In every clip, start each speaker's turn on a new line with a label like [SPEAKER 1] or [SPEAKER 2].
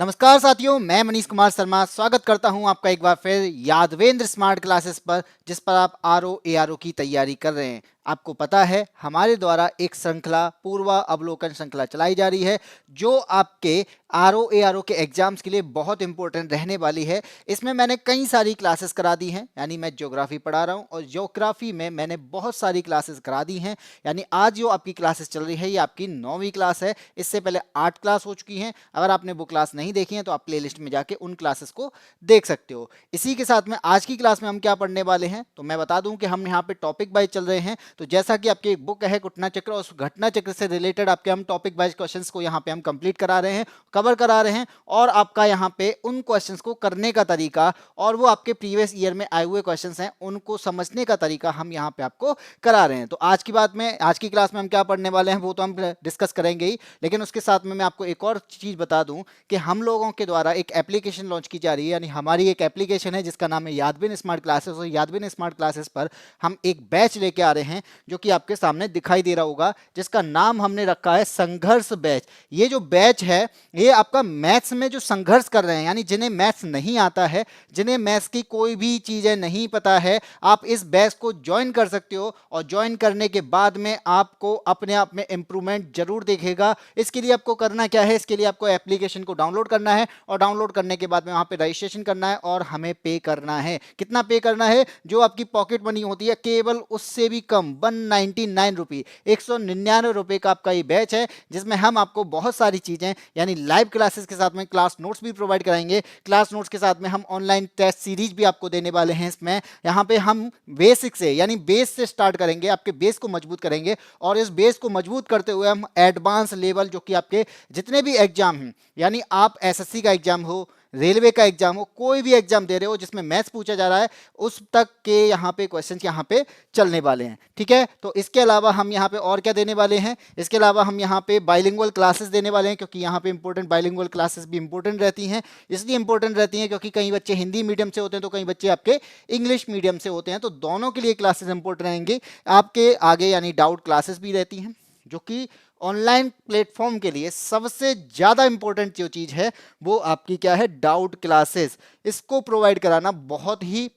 [SPEAKER 1] नमस्कार साथियों, मैं मनीष कुमार शर्मा स्वागत करता हूं आपका एक बार फिर यादवेंद्र स्मार्ट क्लासेस पर, जिस पर आप आरओ एआरओ की तैयारी कर रहे हैं। आपको पता है हमारे द्वारा एक श्रृंखला पूर्वा अवलोकन श्रृंखला चलाई जा रही है जो आपके आरओ एआरओ के एग्जाम्स के लिए बहुत इंपॉर्टेंट रहने वाली है। इसमें मैंने कई सारी क्लासेस करा दी हैं, यानी मैं ज्योग्राफी पढ़ा रहा हूं और ज्योग्राफी में मैंने बहुत सारी क्लासेस करा दी हैं। यानी आज जो आपकी क्लासेस चल रही है ये आपकी 9वीं क्लास है। इससे पहले 8 क्लास हो चुकी हैं। अगर आपने वो क्लास नहीं देखी है तो आप प्लेलिस्ट में जाके उन क्लासेस को देख सकते हो। इसी के साथ में आज की क्लास में हम क्या पढ़ने वाले हैं तो मैं बता दूं कि हम यहाँ पे टॉपिक वाइज चल रहे हैं। तो जैसा कि आपकी एक बुक है घटना चक्र, उस घटना चक्र से रिलेटेड आपके हम टॉपिक वाइज क्वेश्चंस को यहाँ पे हम कंप्लीट करा रहे हैं, कवर करा रहे हैं, और आपका यहाँ पे उन क्वेश्चंस को करने का तरीका और वो आपके प्रीवियस ईयर में आए हुए क्वेश्चंस हैं उनको समझने का तरीका हम यहाँ पे आपको करा रहे हैं। तो आज की बात में, आज की क्लास में हम क्या पढ़ने वाले हैं वो तो हम डिस्कस करेंगे ही, लेकिन उसके साथ में मैं आपको एक और चीज बता दूं कि हम लोगों के द्वारा एक एप्लीकेशन लॉन्च की जा रही है। यानी हमारी एक एप्लीकेशन है जिसका नाम है यादविन स्मार्ट क्लासेस, और यादविन स्मार्ट क्लासेस पर हम एक बैच लेके आ रहे हैं जो कि आपके सामने दिखाई दे रहा होगा, जिसका नाम हमने रखा है संघर्ष बैच। ये जो बैच है ये आपका मैथ्स में जो संघर्ष कर रहे हैं, यानी जिन्हें मैथ्स नहीं आता है, जिन्हें मैथ्स की कोई भी चीजें नहीं पता है, आप इस बैच को ज्वाइन कर सकते हो। और ज्वाइन करने के बाद में आपको अपने आप में इंप्रूवमेंट जरूर दिखेगा। इसके लिए आपको करना क्या है, इसके लिए आपको एप्लीकेशन को डाउनलोड करना है, और डाउनलोड करने के बाद में वहां पे रजिस्ट्रेशन करना है और हमें पे करना है। कितना पे करना है? जो आपकी पॉकेट मनी होती है केवल उससे भी कम, 199 रुपये, 199 रुपये का आपका ये बैच है, जिसमें हम आपको बहुत सारी चीजें यानी लाइव क्लासेस के साथ में क्लास नोट्स भी प्रोवाइड कराएंगे। क्लास नोट्स के साथ में हम ऑनलाइन टेस्ट सीरीज भी आपको देने वाले हैं। इसमें यहाँ पे हम बेसिक से यानी बेस से स्टार्ट करेंगे, आपके बेस को मजबूत करेंगे, और इस बेस को मजबूत करते हुए हम एडवांस लेवल जो कि आपके जितने भी एग्जाम हैं, यानी आप एसएससी का एग्जाम हो, रेलवे का एग्जाम हो, कोई भी एग्जाम दे रहे हो जिसमें मैथ्स पूछा जा रहा है, उस तक के यहाँ पे क्वेश्चंस यहाँ पे चलने वाले हैं। ठीक है, तो इसके अलावा हम यहाँ पे और क्या देने वाले हैं? इसके अलावा हम यहाँ पे बाइलिंगुअल क्लासेस देने वाले हैं, क्योंकि यहाँ पे इंपॉर्टेंट बाइलिंगुअल क्लासेस भी इंपॉर्टेंट रहती हैं। इसलिए इंपॉर्टेंट रहती हैं क्योंकि कई बच्चे हिंदी मीडियम से होते हैं तो कई बच्चे आपके इंग्लिश मीडियम से होते हैं, तो दोनों के लिए क्लासेस इंपॉर्टेंट रहेंगे। आपके आगे यानी डाउट क्लासेस भी रहती हैं, जो कि ऑनलाइन प्लेटफॉर्म के लिए सबसे ज़्यादा इंपॉर्टेंट जो चीज़ है वो आपकी क्या है? Doubt classes. इसको प्रोवाइड कराना बहुत ही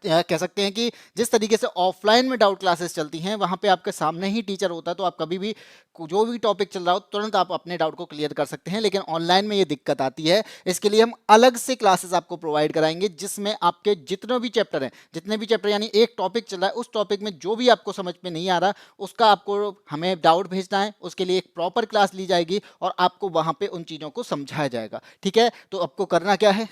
[SPEAKER 1] कह सकते हैं कि जिस तरीके से ऑफलाइन में डाउट क्लासेस चलती हैं वहां पे आपके सामने ही टीचर होता है, तो आप कभी भी जो भी टॉपिक चल रहा हो तुरंत आप अपने डाउट को क्लियर कर सकते हैं। लेकिन ऑनलाइन में ये दिक्कत आती है। इसके लिए हम अलग से क्लासेस आपको प्रोवाइड कराएंगे, जिसमें आपके जितने भी चैप्टर हैं, जितने भी चैप्टर यानी एक टॉपिक चल रहा है, उस टॉपिक में जो भी आपको समझ में नहीं आ रहा उसका आपको हमें डाउट भेजना है, उसके लिए एक प्रॉपर क्लास ली जाएगी और आपको वहां पे उन चीज़ों को समझाया जाएगा। ठीक है, तो आपको करना क्या है?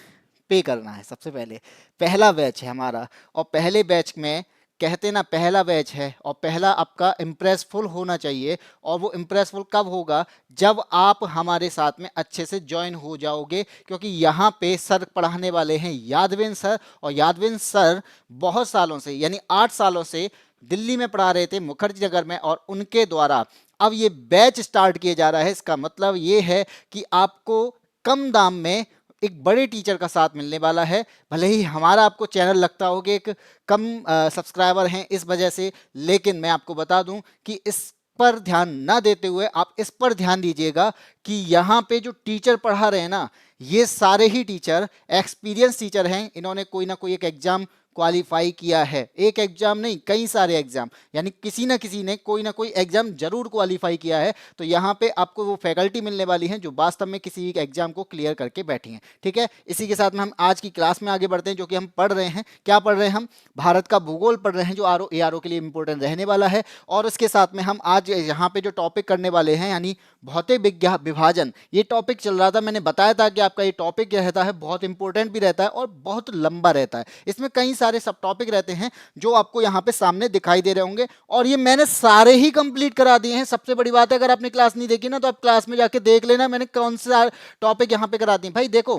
[SPEAKER 1] पे करना है। सबसे पहले पहला बैच है हमारा, और पहले बैच में कहते ना पहला बैच है, और पहला आपका इम्प्रेसफुल होना चाहिए। और वो इम्प्रेसफुल कब होगा? जब आप हमारे साथ में अच्छे से ज्वाइन हो जाओगे, क्योंकि यहाँ पे सर पढ़ाने वाले हैं यादवेंद्र सर, और यादवेंद्र सर बहुत सालों से यानी 8 सालों से दिल्ली में पढ़ा रहे थे मुखर्जी नगर में, और उनके द्वारा अब ये बैच स्टार्ट किया जा रहा है। इसका मतलब ये है कि आपको कम दाम में एक बड़े टीचर का साथ मिलने वाला है। भले ही हमारा आपको चैनल लगता हो कि एक कम सब्सक्राइबर हैं इस वजह से, लेकिन मैं आपको बता दूं कि इस पर ध्यान ना देते हुए आप इस पर ध्यान दीजिएगा कि यहाँ पे जो टीचर पढ़ा रहे हैं ना, ये सारे ही टीचर एक्सपीरियंस टीचर हैं। इन्होंने कोई ना कोई एक एग्जाम क्वालिफाई किया है, एक एग्जाम नहीं कई सारे एग्जाम, यानी किसी ना किसी ने कोई ना कोई एग्जाम जरूर क्वालिफाई किया है। तो यहाँ पे आपको वो फैकल्टी मिलने वाली है जो वास्तव में किसी एक एग्जाम को क्लियर करके बैठी हैं। ठीक है, इसी के साथ में हम आज की क्लास में आगे बढ़ते हैं, जो कि हम पढ़ रहे हैं। क्या पढ़ रहे हैं? हम भारत का भूगोल पढ़ रहे हैं, जो आरओ एआरओ के लिए इंपॉर्टेंट रहने वाला है। और उसके साथ में हम आज यहाँ पे जो टॉपिक करने वाले हैं यानी भौतिक विभाजन, ये टॉपिक चल रहा था। मैंने बताया था कि आपका ये टॉपिक रहता है बहुत इंपॉर्टेंट भी रहता है और बहुत लंबा रहता है। इसमें कई सारे सब टॉपिक रहते हैं जो आपको यहाँ पे सामने दिखाई दे रहे होंगे, और ये मैंने सारे ही कंप्लीट करा दिए हैं। सबसे बड़ी बात है, अगर आपने क्लास नहीं देखी ना तो आप क्लास में जाके देख लेना मैंने कौन सा टॉपिक यहाँ पे करा दिए। भाई देखो,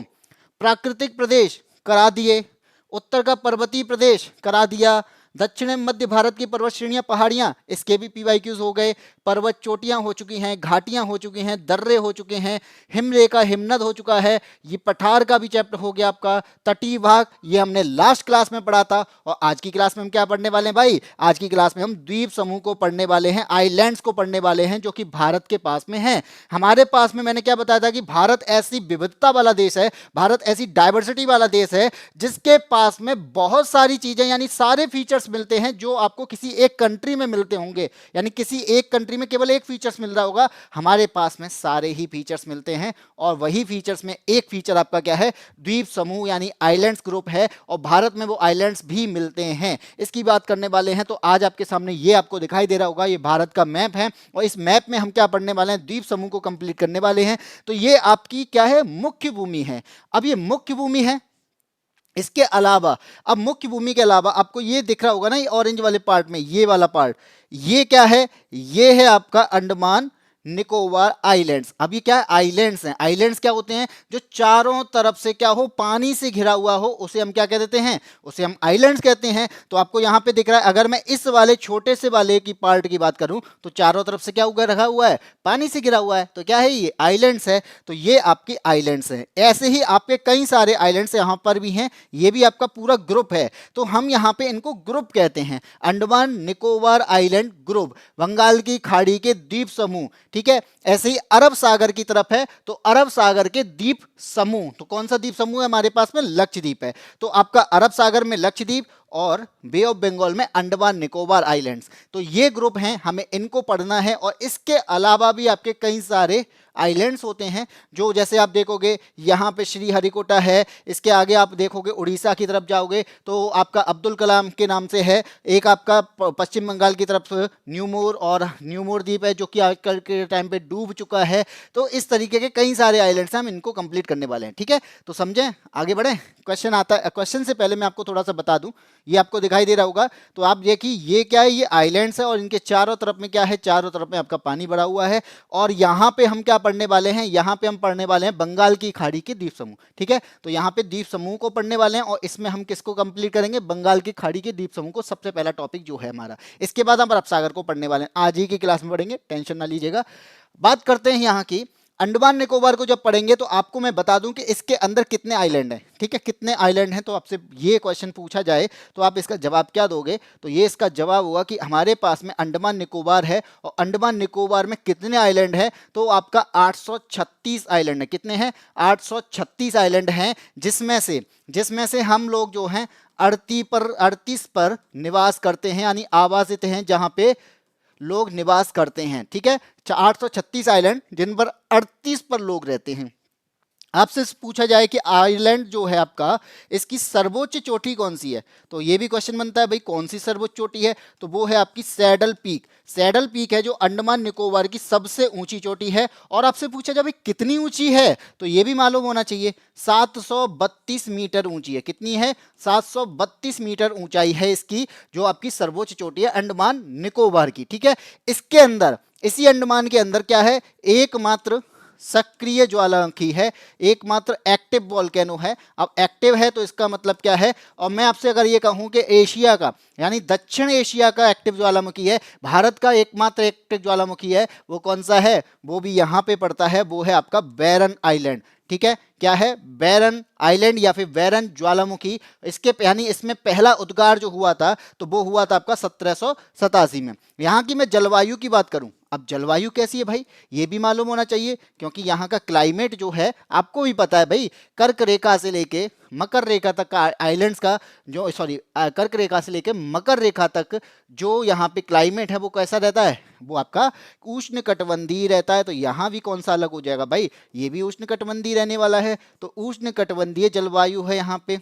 [SPEAKER 1] प्राकृतिक प्रदेश करा दिए, उत्तर का पर्वतीय प्रदेश करा दिया, दक्षिण एवं मध्य भारत की पर्वत श्रेणियां, पहाड़ियां, इसके भी पीवाईक्यूज हो गए। पर्वत चोटियां हो चुकी हैं, घाटियां हो चुकी हैं, दर्रे हो चुके हैं, हिमरेखा, हिमनद हो चुका है। ये पठार का भी चैप्टर हो गया आपका। तटीय भाग ये हमने लास्ट क्लास में पढ़ा था। और आज की क्लास में हम क्या पढ़ने वाले हैं भाई? आज की क्लास में हम द्वीप समूह को पढ़ने वाले हैं, आइलैंड्स को पढ़ने वाले हैं, जो कि भारत के पास में है। हमारे पास में मैंने क्या बताया था कि भारत ऐसी विविधता वाला देश है, भारत ऐसी डाइवर्सिटी वाला देश है, जिसके पास में बहुत सारी चीजें यानी सारे फीचर्स मिलते हैं जो आपको किसी एक कंट्री में मिलते होंगे। यानी किसी एक कंट्री में केवल एक फीचर्स मिल रहा होगा, हमारे पास में सारे ही फीचर्स मिलते हैं। और वही फीचर्स में एक फीचर आपका क्या है? द्वीप समूह यानी आइलैंड्स ग्रुप है। और भारत में वो आइलैंड्स भी मिलते हैं, इसकी बात करने वाले हैं। तो आज आपके सामने ये आपको दिखाई दे रहा होगा, ये भारत का मैप है। और इस मैप में हम क्या पढ़ने वाले हैं? द्वीप समूह को कंप्लीट करने वाले हैं। तो ये आपकी क्या है? मुख्य भूमि है। अब ये मुख्य भूमि है, इसके अलावा अब मुख्य भूमि के अलावा आपको ये दिख रहा होगा ना, ये ऑरेंज वाले पार्ट में, ये वाला पार्ट, ये क्या है? ये है आपका अंडमान निकोबार आइलैंड्स। अब ये क्या है? आइलैंड्स हैं। आइलैंड्स क्या होते हैं? जो चारों तरफ से क्या हो? पानी से घिरा हुआ हो, उसे हम क्या कह देते हैं? उसे हम आइलैंड्स कहते हैं। तो आपको यहाँ पे दिख रहा है, अगर मैं इस वाले छोटे से वाले की पार्ट की बात करूं तो चारों तरफ से क्या उगा रखा हुआ है? पानी से घिरा हुआ है। तो क्या है? ये आइलैंड्स है। तो ये आपकी आइलैंड्स हैं। ऐसे ही आपके कई सारे आइलैंड्स यहाँ पर भी हैं, ये भी आपका पूरा ग्रुप है। तो हम यहाँ पे इनको ग्रुप कहते हैं, अंडमान निकोबार आइलैंड ग्रुप, बंगाल की खाड़ी के द्वीप समूह। ठीक है। ऐसे ही अरब सागर की तरफ है तो अरब सागर के द्वीप समूह। तो कौन सा द्वीप समूह है हमारे पास में? लक्षद्वीप है। तो आपका अरब सागर में लक्षद्वीप और बे ऑफ बंगाल में अंडमान निकोबार आइलैंड्स। तो ये ग्रुप हैं, हमें इनको पढ़ना है। और इसके अलावा भी आपके कई सारे आइलैंड्स होते हैं, जो जैसे आप देखोगे यहाँ पे श्रीहरिकोटा है, इसके आगे आप देखोगे उड़ीसा की तरफ जाओगे तो आपका अब्दुल कलाम के नाम से है। एक आपका पश्चिम बंगाल की तरफ न्यूमोर और न्यूमोर द्वीप है, जो कि आजकल के टाइम पे डूब चुका है। तो इस तरीके के कई सारे आइलैंड्स हैं, हम इनको कंप्लीट करने वाले हैं। ठीक है, तो समझें, आगे बढ़े। क्वेश्चन आता है, क्वेश्चन से पहले मैं आपको थोड़ा सा बता दूं, ये आपको दिखाई दे रहा होगा। तो आप देखिए ये क्या है? ये आइलैंड्स है और इनके चारों तरफ में क्या है? चारों तरफ में आपका पानी भरा हुआ है। और यहाँ पे हम क्या पढ़ने वाले हैं? यहाँ पे हम पढ़ने वाले हैं बंगाल की खाड़ी के द्वीप समूह। ठीक है, तो यहाँ पे द्वीप समूह को पढ़ने वाले हैं और इसमें हम किसको कंप्लीट करेंगे? बंगाल की खाड़ी के द्वीप समूह को, सबसे पहला टॉपिक जो है हमारा। इसके बाद हम अरब सागर को पढ़ने वाले हैं, आज ही की क्लास में पढ़ेंगे, टेंशन ना लीजिएगा। बात करते हैं यहाँ की अंडमान निकोबार को जब पढ़ेंगे तो आपको मैं बता दूं कि इसके अंदर कितने आइलैंड हैं। ठीक है, कितने आइलैंड हैं? तो आपसे ये क्वेश्चन पूछा जाए तो आप इसका जवाब क्या दोगे? तो ये इसका जवाब होगा कि हमारे पास में अंडमान निकोबार है और अंडमान निकोबार में कितने आइलैंड है? तो आपका 836 आइलैंड है। कितने हैं? 836 आइलैंड हैं, जिसमें से हम लोग जो हैं 38 पर निवास करते हैं, यानी आवासित हैं, जहां पे लोग निवास करते हैं। ठीक है, 836 आइलैंड जिन पर 38 पर लोग रहते हैं। आपसे पूछा जाए कि आइलैंड जो है आपका, इसकी सर्वोच्च चोटी कौन सी है? तो ये भी क्वेश्चन बनता है भाई, कौन सी सर्वोच्च चोटी है? तो वो है आपकी सैडल पीक। सैडल पीक है जो अंडमान निकोबार की सबसे ऊंची चोटी है। और आपसे पूछा जाए भाई कितनी ऊंची है, तो ये भी मालूम होना चाहिए, 732 मीटर ऊंची है। कितनी है? 732 मीटर ऊंचाई है इसकी, जो आपकी सर्वोच्च चोटी है अंडमान निकोबार की। ठीक है, इसके अंदर, इसी अंडमान के अंदर क्या है? एकमात्र सक्रिय ज्वालामुखी है, एकमात्र एक्टिव वोल्केनो है। अब एक्टिव है तो इसका मतलब क्या है? और मैं आपसे अगर ये कहूं कि एशिया का यानी दक्षिण एशिया का एक्टिव ज्वालामुखी है, भारत का एकमात्र एक्टिव ज्वालामुखी है, वो कौन सा है? वो भी यहाँ पे पड़ता है, वो है आपका बैरन आइलैंड। ठीक है, क्या है? बैरन आइलैंड या फिर बैरन ज्वालामुखी। इसके यानी इसमें पहला उद्गार जो हुआ था तो वो हुआ था आपका 1787 में। यहाँ की मैं जलवायु की बात करूं, अब जलवायु कैसी है भाई? ये भी मालूम होना चाहिए, क्योंकि यहाँ का क्लाइमेट जो है आपको भी पता है भाई, कर्क रेखा से लेके मकर रेखा तक का आइलैंड्स का जो कर्क रेखा से लेके मकर रेखा तक जो यहाँ पे क्लाइमेट है वो कैसा रहता है? वो आपका उष्ण कटिबंधीय रहता है। तो यहाँ भी कौन सा अलग हो जाएगा भाई? ये भी उष्ण कटिबंधीय रहने वाला है। तो उष्ण कटिबंधीय जलवायु है यहाँ पे।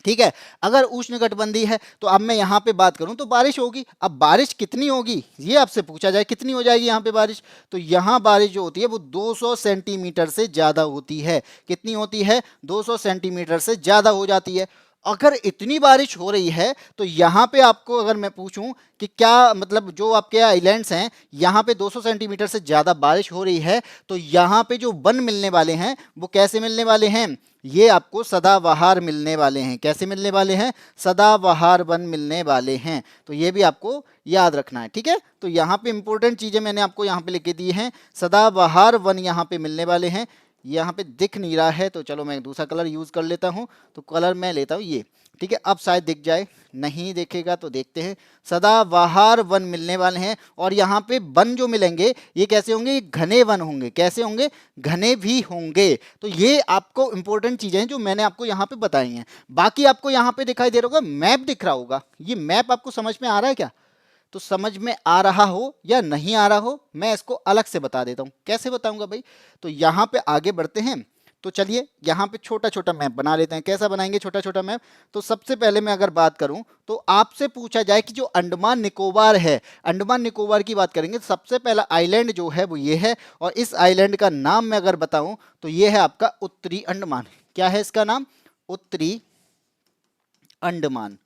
[SPEAKER 1] ठीक है, अगर उष्णकटिबंधीय है तो अब मैं यहाँ पे बात करूँ तो बारिश होगी। अब बारिश कितनी होगी ये आपसे पूछा जाए, कितनी हो जाएगी यहाँ पे बारिश? तो यहाँ बारिश जो होती है वो 200 सेंटीमीटर से ज़्यादा होती है। कितनी होती है? 200 सेंटीमीटर से ज़्यादा हो जाती है। अगर इतनी बारिश हो रही है तो यहाँ पे आपको अगर मैं पूछूं कि क्या मतलब जो आपके आइलैंड्स हैं यहाँ पे 200 सेंटीमीटर से ज़्यादा बारिश हो रही है, तो यहाँ पे जो वन मिलने वाले हैं वो कैसे मिलने वाले हैं? ये आपको सदाबहार मिलने वाले हैं। कैसे मिलने वाले हैं? सदाबहार वन मिलने वाले हैं। तो ये भी आपको याद रखना है, ठीक है। तो यहाँ पे इंपॉर्टेंट चीजें मैंने आपको यहाँ पे लिख के दी हैं। सदाबहार वन यहाँ पे मिलने वाले हैं। यहाँ पे दिख नहीं रहा है तो चलो मैं दूसरा कलर यूज कर लेता हूँ। तो कलर मैं लेता हूँ ये, ठीक है। अब शायद दिख जाए, नहीं देखेगा तो देखते हैं। सदाबहार वन मिलने वाले हैं। और यहाँ पे वन जो मिलेंगे ये कैसे होंगे? ये घने वन होंगे। कैसे होंगे? घने भी होंगे। तो ये आपको इंपॉर्टेंट चीजें हैं जो मैंने आपको यहाँ पे बताई हैं। बाकी आपको यहाँ पे दिखाई दे रहा होगा, मैप दिख रहा होगा। ये मैप आपको समझ में आ रहा है क्या? तो समझ में आ रहा हो या नहीं आ रहा हो, मैं इसको अलग से बता देता हूं। कैसे बताऊंगा भाई? तो यहां पे आगे बढ़ते हैं। तो चलिए यहां पे छोटा छोटा मैप बना लेते हैं। कैसा बनाएंगे छोटा छोटा मैप? तो सबसे पहले मैं अगर बात करूं तो आपसे पूछा जाए कि जो अंडमान निकोबार है, अंडमान निकोबार की बात करेंगे तो सबसे पहला आइलैंड जो है वो ये है। और इस आइलैंड का नाम मैं अगर बताऊं तो ये है आपका उत्तरी अंडमान। क्या है इसका नाम? उत्तरी अंडमान।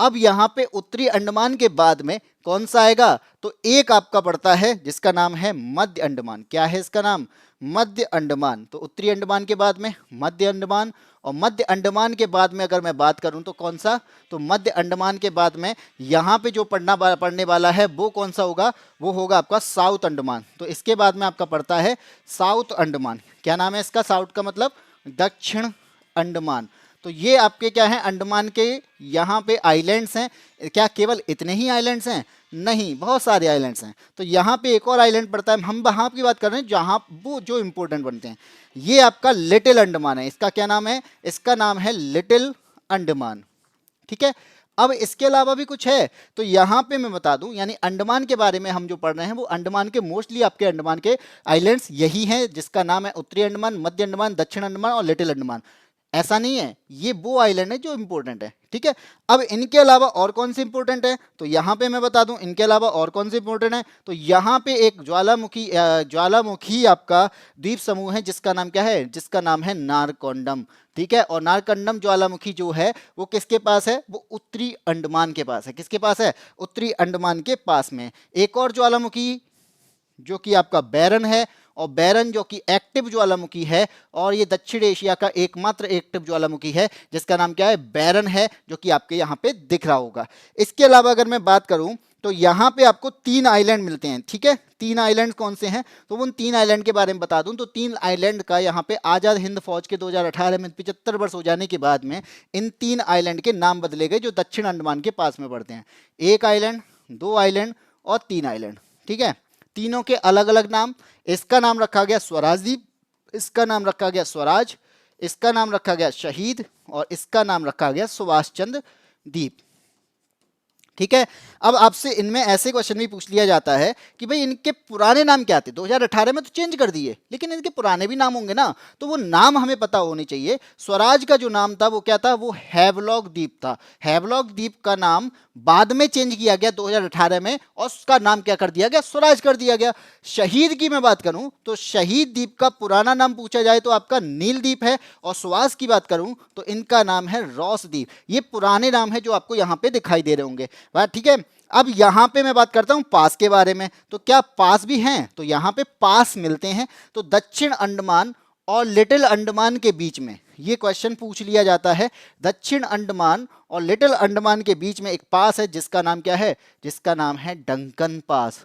[SPEAKER 1] अब यहाँ पे उत्तरी अंडमान के बाद में कौन सा आएगा? तो एक आपका पड़ता है जिसका नाम है मध्य अंडमान। क्या है इसका नाम? मध्य अंडमान। तो उत्तरी अंडमान के बाद में मध्य अंडमान। और मध्य अंडमान के बाद में अगर मैं बात करूं तो कौन सा? तो मध्य अंडमान के बाद में यहाँ पे जो पढ़ने वाला है वो कौन सा होगा? वो होगा आपका साउथ अंडमान। तो इसके बाद में आपका पड़ता है साउथ अंडमान। क्या नाम है इसका? साउथ का मतलब दक्षिण अंडमान। तो ये आपके क्या है? अंडमान के यहाँ पे आइलैंड्स हैं। क्या केवल इतने ही आइलैंड्स हैं? नहीं, बहुत सारे आइलैंड्स हैं। तो यहाँ पे एक और आइलैंड पड़ता है, हम वहाँ की बात कर रहे हैं जहाँ वो जो इंपॉर्टेंट बनते हैं। ये आपका लिटिल अंडमान है। इसका क्या नाम है? इसका नाम है लिटिल अंडमान, ठीक है। अब इसके अलावा भी कुछ है तो यहाँ पे मैं बता दूं, यानी अंडमान के बारे में हम जो पढ़ रहे हैं वो अंडमान के मोस्टली आपके अंडमान के आइलैंड्स यही हैं जिसका नाम है उत्तरी अंडमान, मध्य अंडमान, दक्षिण अंडमान और लिटिल अंडमान। ऐसा नहीं है, ये वो आइलैंड है जो इंपॉर्टेंट है, ठीक है। अब इनके अलावा और कौन से इंपॉर्टेंट है? तो यहाँ पे मैं बता दूं इनके अलावा और कौन से इंपॉर्टेंट है। तो यहाँ पे एक ज्वालामुखी आपका द्वीप समूह है जिसका नाम क्या है? जिसका नाम है नारकोंडम, ठीक है। और नारकंडम ज्वालामुखी जो है वो किसके पास है? वो उत्तरी अंडमान के पास है। किसके पास है? उत्तरी अंडमान के पास में। एक और ज्वालामुखी जो कि आपका बैरन है, और बैरन जो कि एक्टिव ज्वालामुखी है, और ये दक्षिण एशिया का एकमात्र एक्टिव ज्वालामुखी है जिसका नाम क्या है? बैरन है, जो कि आपके यहाँ पे दिख रहा होगा। इसके अलावा अगर मैं बात करूं तो यहाँ पे आपको 3 आइलैंड मिलते हैं, ठीक है। 3 आइलैंड कौन से हैं? तो उन 3 आइलैंड के बारे में बता दूं तो 3 आइलैंड का यहाँ पे आजाद हिंद फौज के 2018 में 75 वर्ष हो जाने के बाद में इन 3 आइलैंड के नाम बदले गए जो दक्षिण अंडमान के पास में पड़ते हैं। 1 आइलैंड, 2 आइलैंड और 3 आइलैंड, ठीक है। तीनों के अलग अलग नाम। इसका नाम रखा गया स्वराज द्वीप, इसका नाम रखा गया स्वराज, इसका नाम रखा गया शहीद, और इसका नाम रखा गया सुभाष चंद्र द्वीप, ठीक है। अब आपसे इनमें ऐसे क्वेश्चन भी पूछ लिया जाता है कि भाई इनके पुराने नाम क्या थे? 2018 में तो चेंज कर दिए, लेकिन इनके पुराने भी नाम होंगे ना, तो वो नाम हमें पता होने चाहिए। स्वराज का जो नाम था वो क्या था? वो हैवलॉक द्वीप था। हैवलॉक द्वीप का नाम बाद में चेंज किया गया 2018 में, और उसका नाम क्या कर दिया गया? स्वराज कर दिया गया। शहीद की मैं बात करूं तो शहीद द्वीप का पुराना नाम पूछा जाए तो आपका नील द्वीप है, और सुभाष की बात करूं तो इनका नाम है रॉस द्वीप। ये पुराने नाम है जो आपको यहाँ पे दिखाई दे रहे होंगे, ठीक है। अब यहाँ पे मैं बात करता हूँ पास के बारे में। तो क्या पास भी हैं? तो यहाँ पे पास मिलते हैं। तो दक्षिण अंडमान और लिटिल अंडमान के बीच में ये क्वेश्चन पूछ लिया जाता है। दक्षिण अंडमान और लिटिल अंडमान के बीच में एक पास है जिसका नाम क्या है? जिसका नाम है डंकन पास।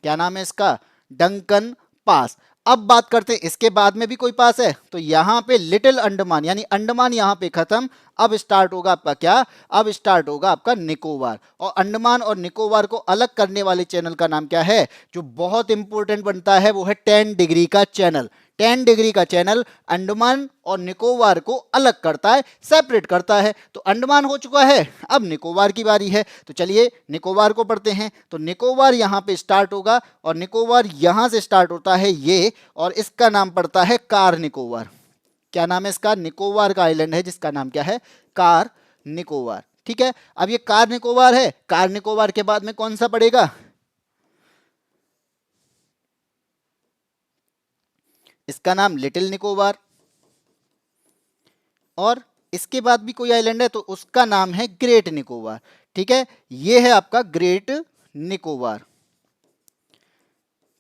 [SPEAKER 1] क्या नाम है इसका? Duncan pass. अब बात करते हैं इसके बाद में भी कोई पास है। तो यहाँ पे लिटिल अंडमान, यानी अंडमान यहाँ पे खत्म। अब स्टार्ट होगा आपका क्या? अब स्टार्ट होगा आपका निकोबार। और अंडमान और निकोबार को अलग करने वाले चैनल का नाम क्या है? जो बहुत इंपॉर्टेंट बनता है वो है 10 डिग्री का चैनल। 10 डिग्री का चैनल अंडमान और निकोबार को अलग करता है, सेपरेट करता है। तो अंडमान हो चुका है, अब निकोबार की बारी है। तो चलिए निकोबार को पढ़ते हैं। तो निकोबार यहाँ पे स्टार्ट होगा, और निकोबार यहाँ से स्टार्ट होता है ये, और इसका नाम पड़ता है कार निकोबार। क्या नाम है इसका? निकोबार का आइलैंड है जिसका नाम क्या है? कार निकोबार, ठीक है। अब ये कार निकोबार है, कार निकोबार के बाद में कौन सा पड़ेगा? इसका नाम लिटिल निकोबार। और इसके बाद भी कोई आइलैंड है तो उसका नाम है ग्रेट निकोबार, ठीक है। ये है आपका ग्रेट निकोबार,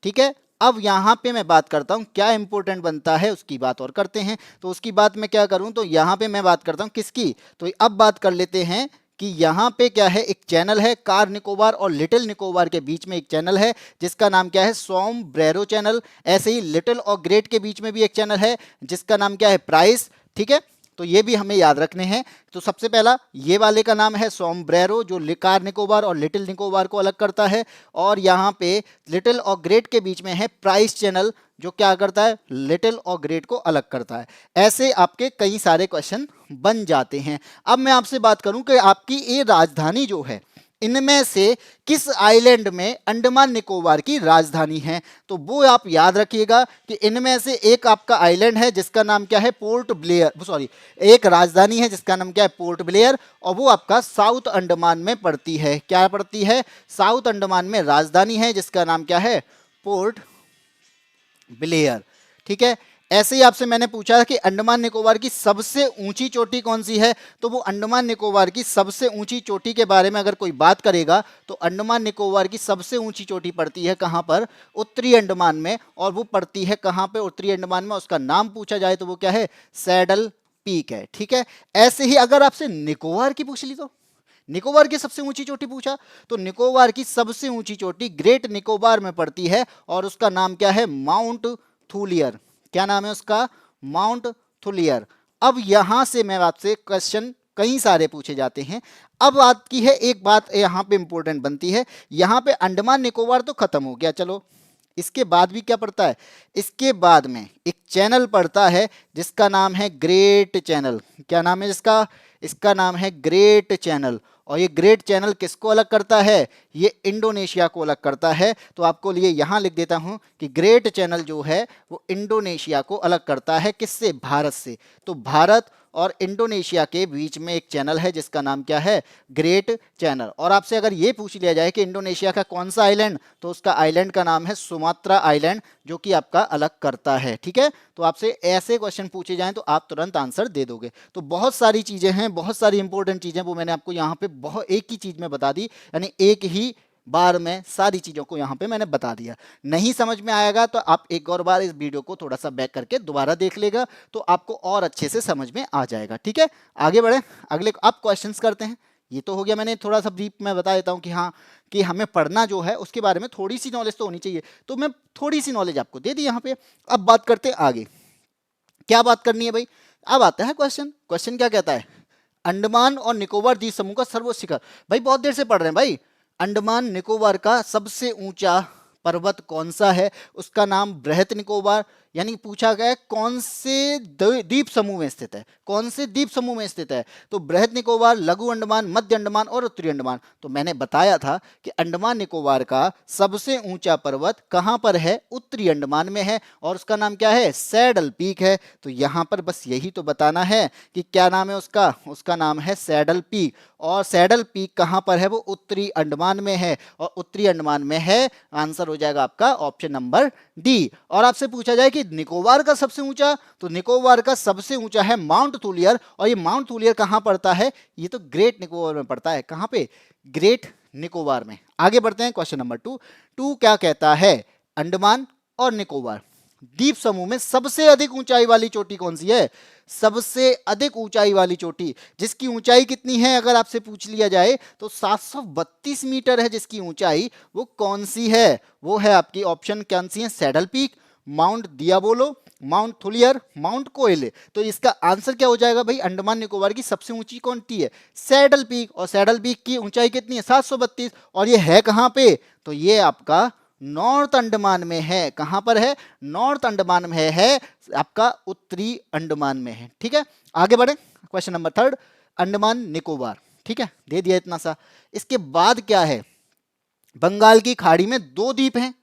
[SPEAKER 1] ठीक है। अब यहाँ पे मैं बात करता हूँ क्या इंपॉर्टेंट बनता है, उसकी बात और करते हैं। तो उसकी बात मैं क्या करूँ, तो यहाँ पे मैं बात करता हूँ किसकी, तो अब बात कर लेते हैं कि यहाँ पे क्या है, एक चैनल है कार निकोबार और लिटिल निकोबार के बीच में एक चैनल है जिसका नाम क्या है, सोमब्रेरो चैनल। ऐसे ही लिटिल और ग्रेट के बीच में भी एक चैनल है जिसका नाम क्या है, प्राइस। ठीक है, तो ये भी हमें याद रखने हैं। तो सबसे पहला ये वाले का नाम है सोमब्रेरो जो कार निकोबार और लिटिल निकोबार को अलग करता है, और यहाँ पे लिटिल और ग्रेट के बीच में है प्राइस चैनल जो क्या करता है, लिटिल और ग्रेट को अलग करता है। ऐसे आपके कई सारे क्वेश्चन बन जाते हैं। अब मैं आपसे बात करूं कि आपकी ये राजधानी जो है, इनमें से किस आइलैंड में अंडमान निकोबार की राजधानी है, तो वो आप याद रखिएगा कि इनमें से एक आपका आइलैंड है जिसका नाम क्या है, पोर्ट ब्लेयर, सॉरी, एक राजधानी है जिसका नाम क्या है, पोर्ट ब्लेयर, और वो आपका साउथ अंडमान में पड़ती है। क्या पड़ती है, साउथ अंडमान में राजधानी है जिसका नाम क्या है, पोर्ट ब्लेयर। ठीक है, ऐसे ही आपसे मैंने पूछा कि अंडमान निकोबार की सबसे ऊंची चोटी कौन सी है, तो वो अंडमान निकोबार की सबसे ऊंची चोटी के बारे में अगर कोई बात करेगा तो अंडमान निकोबार की सबसे ऊंची चोटी पड़ती है कहां पर, उत्तरी अंडमान में, और वो पड़ती है कहां पे, उत्तरी अंडमान में। उसका नाम पूछा जाए तो वो क्या है, सैडल पीक है। ठीक है, ऐसे ही अगर आपसे निकोबार की पूछ ली, तो निकोबार की सबसे ऊंची चोटी पूछा तो निकोबार की सबसे ऊंची चोटी ग्रेट निकोबार में पड़ती है और उसका नाम क्या है, माउंट थूलियर। क्या नाम है उसका, माउंट थूलियर। अब यहां से मैं आपसे क्वेश्चन कई सारे पूछे जाते हैं। अब आपकी है एक बात यहां पे इंपॉर्टेंट बनती है, यहां पे अंडमान निकोबार तो खत्म हो गया, चलो इसके बाद भी क्या पड़ता है, इसके बाद में एक चैनल पड़ता है जिसका नाम है ग्रेट चैनल। क्या नाम है जिसका, इसका नाम है ग्रेट चैनल। और ये ग्रेट चैनल किसको अलग करता है, ये इंडोनेशिया को अलग करता है। तो आपको लिए यहां लिख देता हूं कि ग्रेट चैनल जो है वो इंडोनेशिया को अलग करता है, किससे, भारत से। तो भारत और इंडोनेशिया के बीच में एक चैनल है जिसका नाम क्या है, ग्रेट चैनल। और आपसे अगर ये पूछ लिया जाए कि इंडोनेशिया का कौन सा आइलैंड, तो उसका आइलैंड का नाम है सुमात्रा आइलैंड, जो कि आपका अलग करता है। ठीक है, तो आपसे ऐसे क्वेश्चन पूछे जाएं तो आप तुरंत आंसर दे दोगे। तो बहुत सारी चीजें हैं, बहुत सारी इंपॉर्टेंट चीजें, वो मैंने आपको यहाँ पे बहुत एक ही चीज में बता दी, यानी एक ही बार में सारी चीजों को यहाँ पे मैंने बता दिया। नहीं समझ में आएगा तो आप एक और बार इस वीडियो को थोड़ा सा बैक करके दोबारा देख लेगा तो आपको और अच्छे से समझ में आ जाएगा। ठीक है, आगे बढ़े, अगले आप क्वेश्चंस करते हैं। ये तो हो गया, मैंने थोड़ा सा ब्रीफ में बता देता हूँ कि हाँ, कि हमें पढ़ना जो है उसके बारे में थोड़ी सी नॉलेज तो होनी चाहिए, तो मैं थोड़ी सी नॉलेज आपको दे दी यहाँ पे। अब बात करते हैं आगे, क्या बात करनी है भाई। अब आता है क्वेश्चन, क्वेश्चन क्या कहता है, अंडमान और निकोबार द्वीप समूह का सर्वोच्च शिखर। भाई बहुत देर से पढ़ रहे हैं भाई, अंडमान निकोबार का सबसे ऊंचा पर्वत कौन सा है, उसका नाम बृहत निकोबार, यानी पूछा गया है कौन से द्वीप समूह में स्थित है, कौन से द्वीप समूह में स्थित है, तो बृहत निकोबार, लघु अंडमान, मध्य अंडमान और उत्तरी अंडमान। तो मैंने बताया था कि अंडमान निकोबार का सबसे ऊंचा पर्वत कहां पर है, उत्तरी अंडमान में है, और उसका नाम क्या है, सैडल पीक है। तो यहां पर बस यही तो बताना है कि क्या नाम है उसका, उसका नाम है सैडल पीक। और सैडल पीक कहां पर है, वो उत्तरी अंडमान में है, और उत्तरी अंडमान में है, आंसर हो जाएगा आपका ऑप्शन नंबर डी। और आपसे पूछा जाए कि निकोबार का सबसे ऊंचा, तो निकोबार का सबसे ऊंचा है माउंट थूलियर, और ये माउंट थूलियर कहां पड़ता है, ये तो ग्रेट निकोबार में पड़ता है। कहां पे, ग्रेट निकोबार में। आगे बढ़ते हैं क्वेश्चन नंबर टू क्या कहता है, अंडमान और निकोबार द्वीप समूह में सबसे अधिक ऊंचाई वाली चोटी कौन सी है, सबसे अधिक ऊंचाई वाली चोटी, जिसकी ऊंचाई कितनी है अगर आपसे पूछ लिया जाए तो 732 मीटर है जिसकी ऊंचाई, वो कौन सी है, वो है आपकी ऑप्शन कौन सी है, Saddle Peak, Mount Diavolo, Mount Thuillier, Mount Koyale. तो इसका आंसर क्या हो जाएगा भाई, अंडमान निकोबार की सबसे ऊंची कौन सी है, सैडल पीक, और सैडल पीक की ऊंचाई कितनी है, 732, और ये है कहां पे, तो ये आपका नॉर्थ अंडमान में है। कहां पर है, नॉर्थ अंडमान में है, आपका उत्तरी अंडमान में है। ठीक है, आगे बढ़े, question number third, Andaman Nicobar. ठीक है, दे दिया इतना सा। इसके बाद क्या है, बंगाल की खाड़ी में दो द्वीप हैं,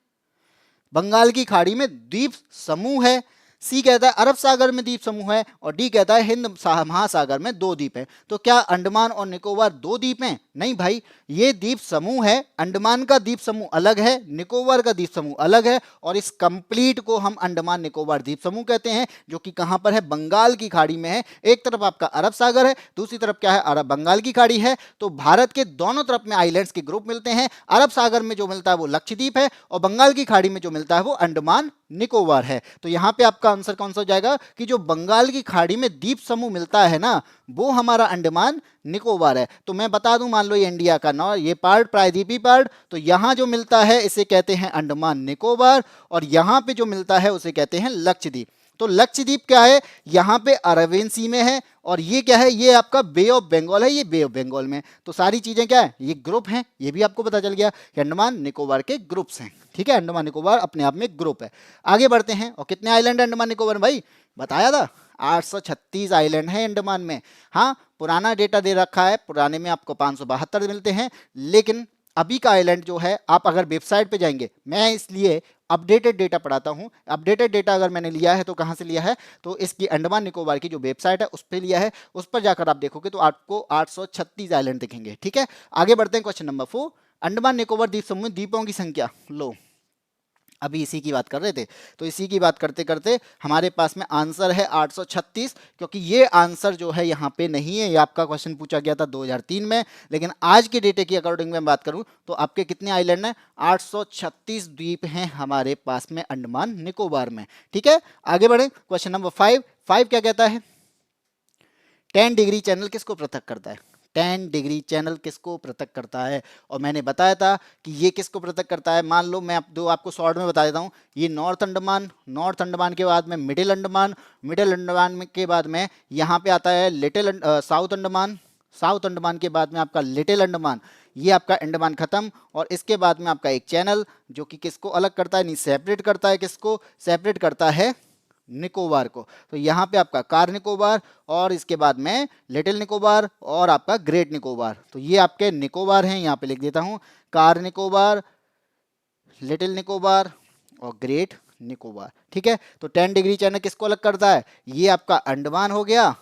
[SPEAKER 1] बंगाल की खाड़ी में द्वीप समूह है सी कहता है अरब सागर में द्वीप समूह है और डी कहता है हिंद महासागर में 2 द्वीप हैं। तो क्या अंडमान और निकोबार 2 द्वीप हैं? नहीं भाई, ये द्वीप समूह है। अंडमान का द्वीप समूह अलग है, निकोबार का द्वीप समूह अलग है, और इस कंप्लीट को हम अंडमान निकोबार द्वीप समूह कहते हैं, जो कि कहां पर है? बंगाल की खाड़ी में है। एक तरफ आपका अरब सागर है, दूसरी तरफ क्या है? अरब बंगाल की खाड़ी है। तो भारत के दोनों तरफ में आइलैंड्स के ग्रुप मिलते हैं। अरब सागर में जो मिलता है वो लक्षद्वीप है, और बंगाल की खाड़ी में जो मिलता है वो अंडमान निकोबार है। तो यहां पे आपका आंसर कौन सा हो जाएगा कि जो बंगाल की खाड़ी में द्वीप समूह मिलता है ना, वो हमारा अंडमान निकोबार है। तो मैं बता दूं, मान लो ये इंडिया का नॉर्थ ये पार्ट प्रायद्वीपीय पार्ट, तो यहां जो मिलता है इसे कहते हैं अंडमान निकोबार, और यहां पे जो मिलता है उसे कहते हैं लक्षद्वीप। तो लक्षद्वीप क्या है? यहां पे अरेबियन सी में है, और ये क्या है? ये आपका बे ऑफ बंगाल है, ये बे ऑफ बंगाल में। तो सारी चीजें क्या है? ये ग्रुप हैं। ये भी आपको पता चल गया कि अंडमान निकोबार के ग्रुप्स हैं। ठीक है, अंडमान निकोबार अपने आप में ग्रुप है। आगे बढ़ते हैं। और कितने आइलैंड अंडमान निकोबार में भाई? बताया था 836 आइलैंड है अंडमान में। हाँ, पुराना डेटा दे रखा है, पुराने में आपको 572 मिलते हैं, लेकिन अभी का आइलैंड जो है, आप अगर वेबसाइट पे जाएंगे, मैं इसलिए अपडेटेड डेटा पढ़ाता हूं। अपडेटेड डेटा अगर मैंने लिया है तो कहां से लिया है? तो इसकी अंडमान निकोबार की जो वेबसाइट है उस पर लिया है। उस पर जाकर आप देखोगे तो आपको 836 आइलैंड दिखेंगे। ठीक है, आगे बढ़ते हैं। क्वेश्चन नंबर 4, अंडमान निकोबार द्वीप समूह द्वीपों की संख्या। लो, अभी इसी की बात कर रहे थे, तो इसी की बात करते करते हमारे पास में आंसर है 836, क्योंकि ये आंसर जो है यहाँ पे नहीं है। ये आपका क्वेश्चन पूछा गया था 2003 में, लेकिन आज के डेटे की अकॉर्डिंग मैं बात करूं तो आपके कितने आइलैंड हैं? 836 द्वीप हैं हमारे पास में अंडमान निकोबार में। ठीक है, आगे बढ़े। क्वेश्चन नंबर 5 क्या कहता है? 10 डिग्री चैनल किसको पृथक करता है? 10 डिग्री चैनल किसको पृथक करता है? और मैंने बताया था कि ये किसको पृथक करता है। मान लो मैं आपको शॉर्ट में बता देता हूँ। ये नॉर्थ अंडमान के बाद में मिडिल अंडमान के बाद में यहाँ पे आता है साउथ अंडमान के बाद में आपका लिटिल अंडमान। ये आपका अंडमान खत्म, और इसके बाद में आपका एक चैनल जो कि किसको अलग करता है, नहीं सेपरेट करता है, किसको सेपरेट करता है? निकोबार को। तो यहाँ पे आपका कार निकोबार, और इसके बाद में लिटिल निकोबार, और आपका ग्रेट निकोबार। तो ये आपके निकोबार हैं, यहाँ पे लिख देता हूँ, कार निकोबार, लिटिल निकोबार और ग्रेट निकोबार। ठीक है, तो 10 डिग्री चैनल किसको अलग करता है? ये आपका अंडमान हो गया,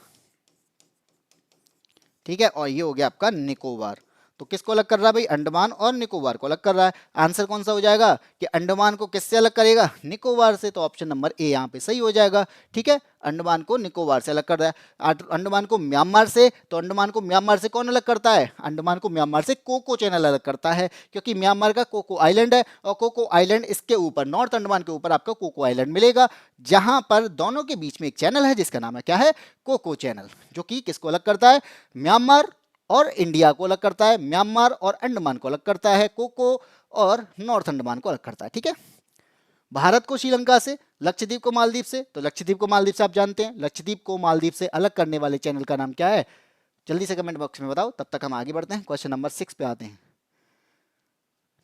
[SPEAKER 1] ठीक है, और ये हो गया आपका निकोबार। तो किसको अलग कर रहा है भाई? अंडमान और निकोबार को अलग कर रहा है। आंसर कौन सा हो जाएगा कि अंडमान को किससे अलग करेगा? निकोबार से। तो ऑप्शन नंबर ए यहाँ पे सही हो जाएगा। ठीक है, अंडमान को निकोबार से अलग कर रहा है। अंडमान को म्यांमार से, तो अंडमान को म्यांमार से कौन अलग करता है? अंडमान को म्यांमार से कोको चैनल अलग करता है, क्योंकि म्यांमार का कोको आइलैंड है, और कोको आइलैंड इसके ऊपर नॉर्थ अंडमान के ऊपर आपका कोको आइलैंड मिलेगा, जहां पर दोनों के बीच में एक चैनल है जिसका नाम है क्या है? कोको चैनल, जो कि किसको अलग करता है? म्यांमार और इंडिया को अलग करता है, म्यांमार और अंडमान को अलग करता है, कोको और नॉर्थ अंडमान को अलग करता है। ठीक है, भारत को श्रीलंका से, लक्षद्वीप को मालदीव से। तो लक्षद्वीप को मालदीव से आप जानते हैं, लक्षद्वीप को मालदीव से अलग करने वाले चैनल का नाम क्या है? जल्दी से कमेंट बॉक्स में बताओ, तब तक हम आगे बढ़ते हैं। क्वेश्चन नंबर 6 पे आते हैं।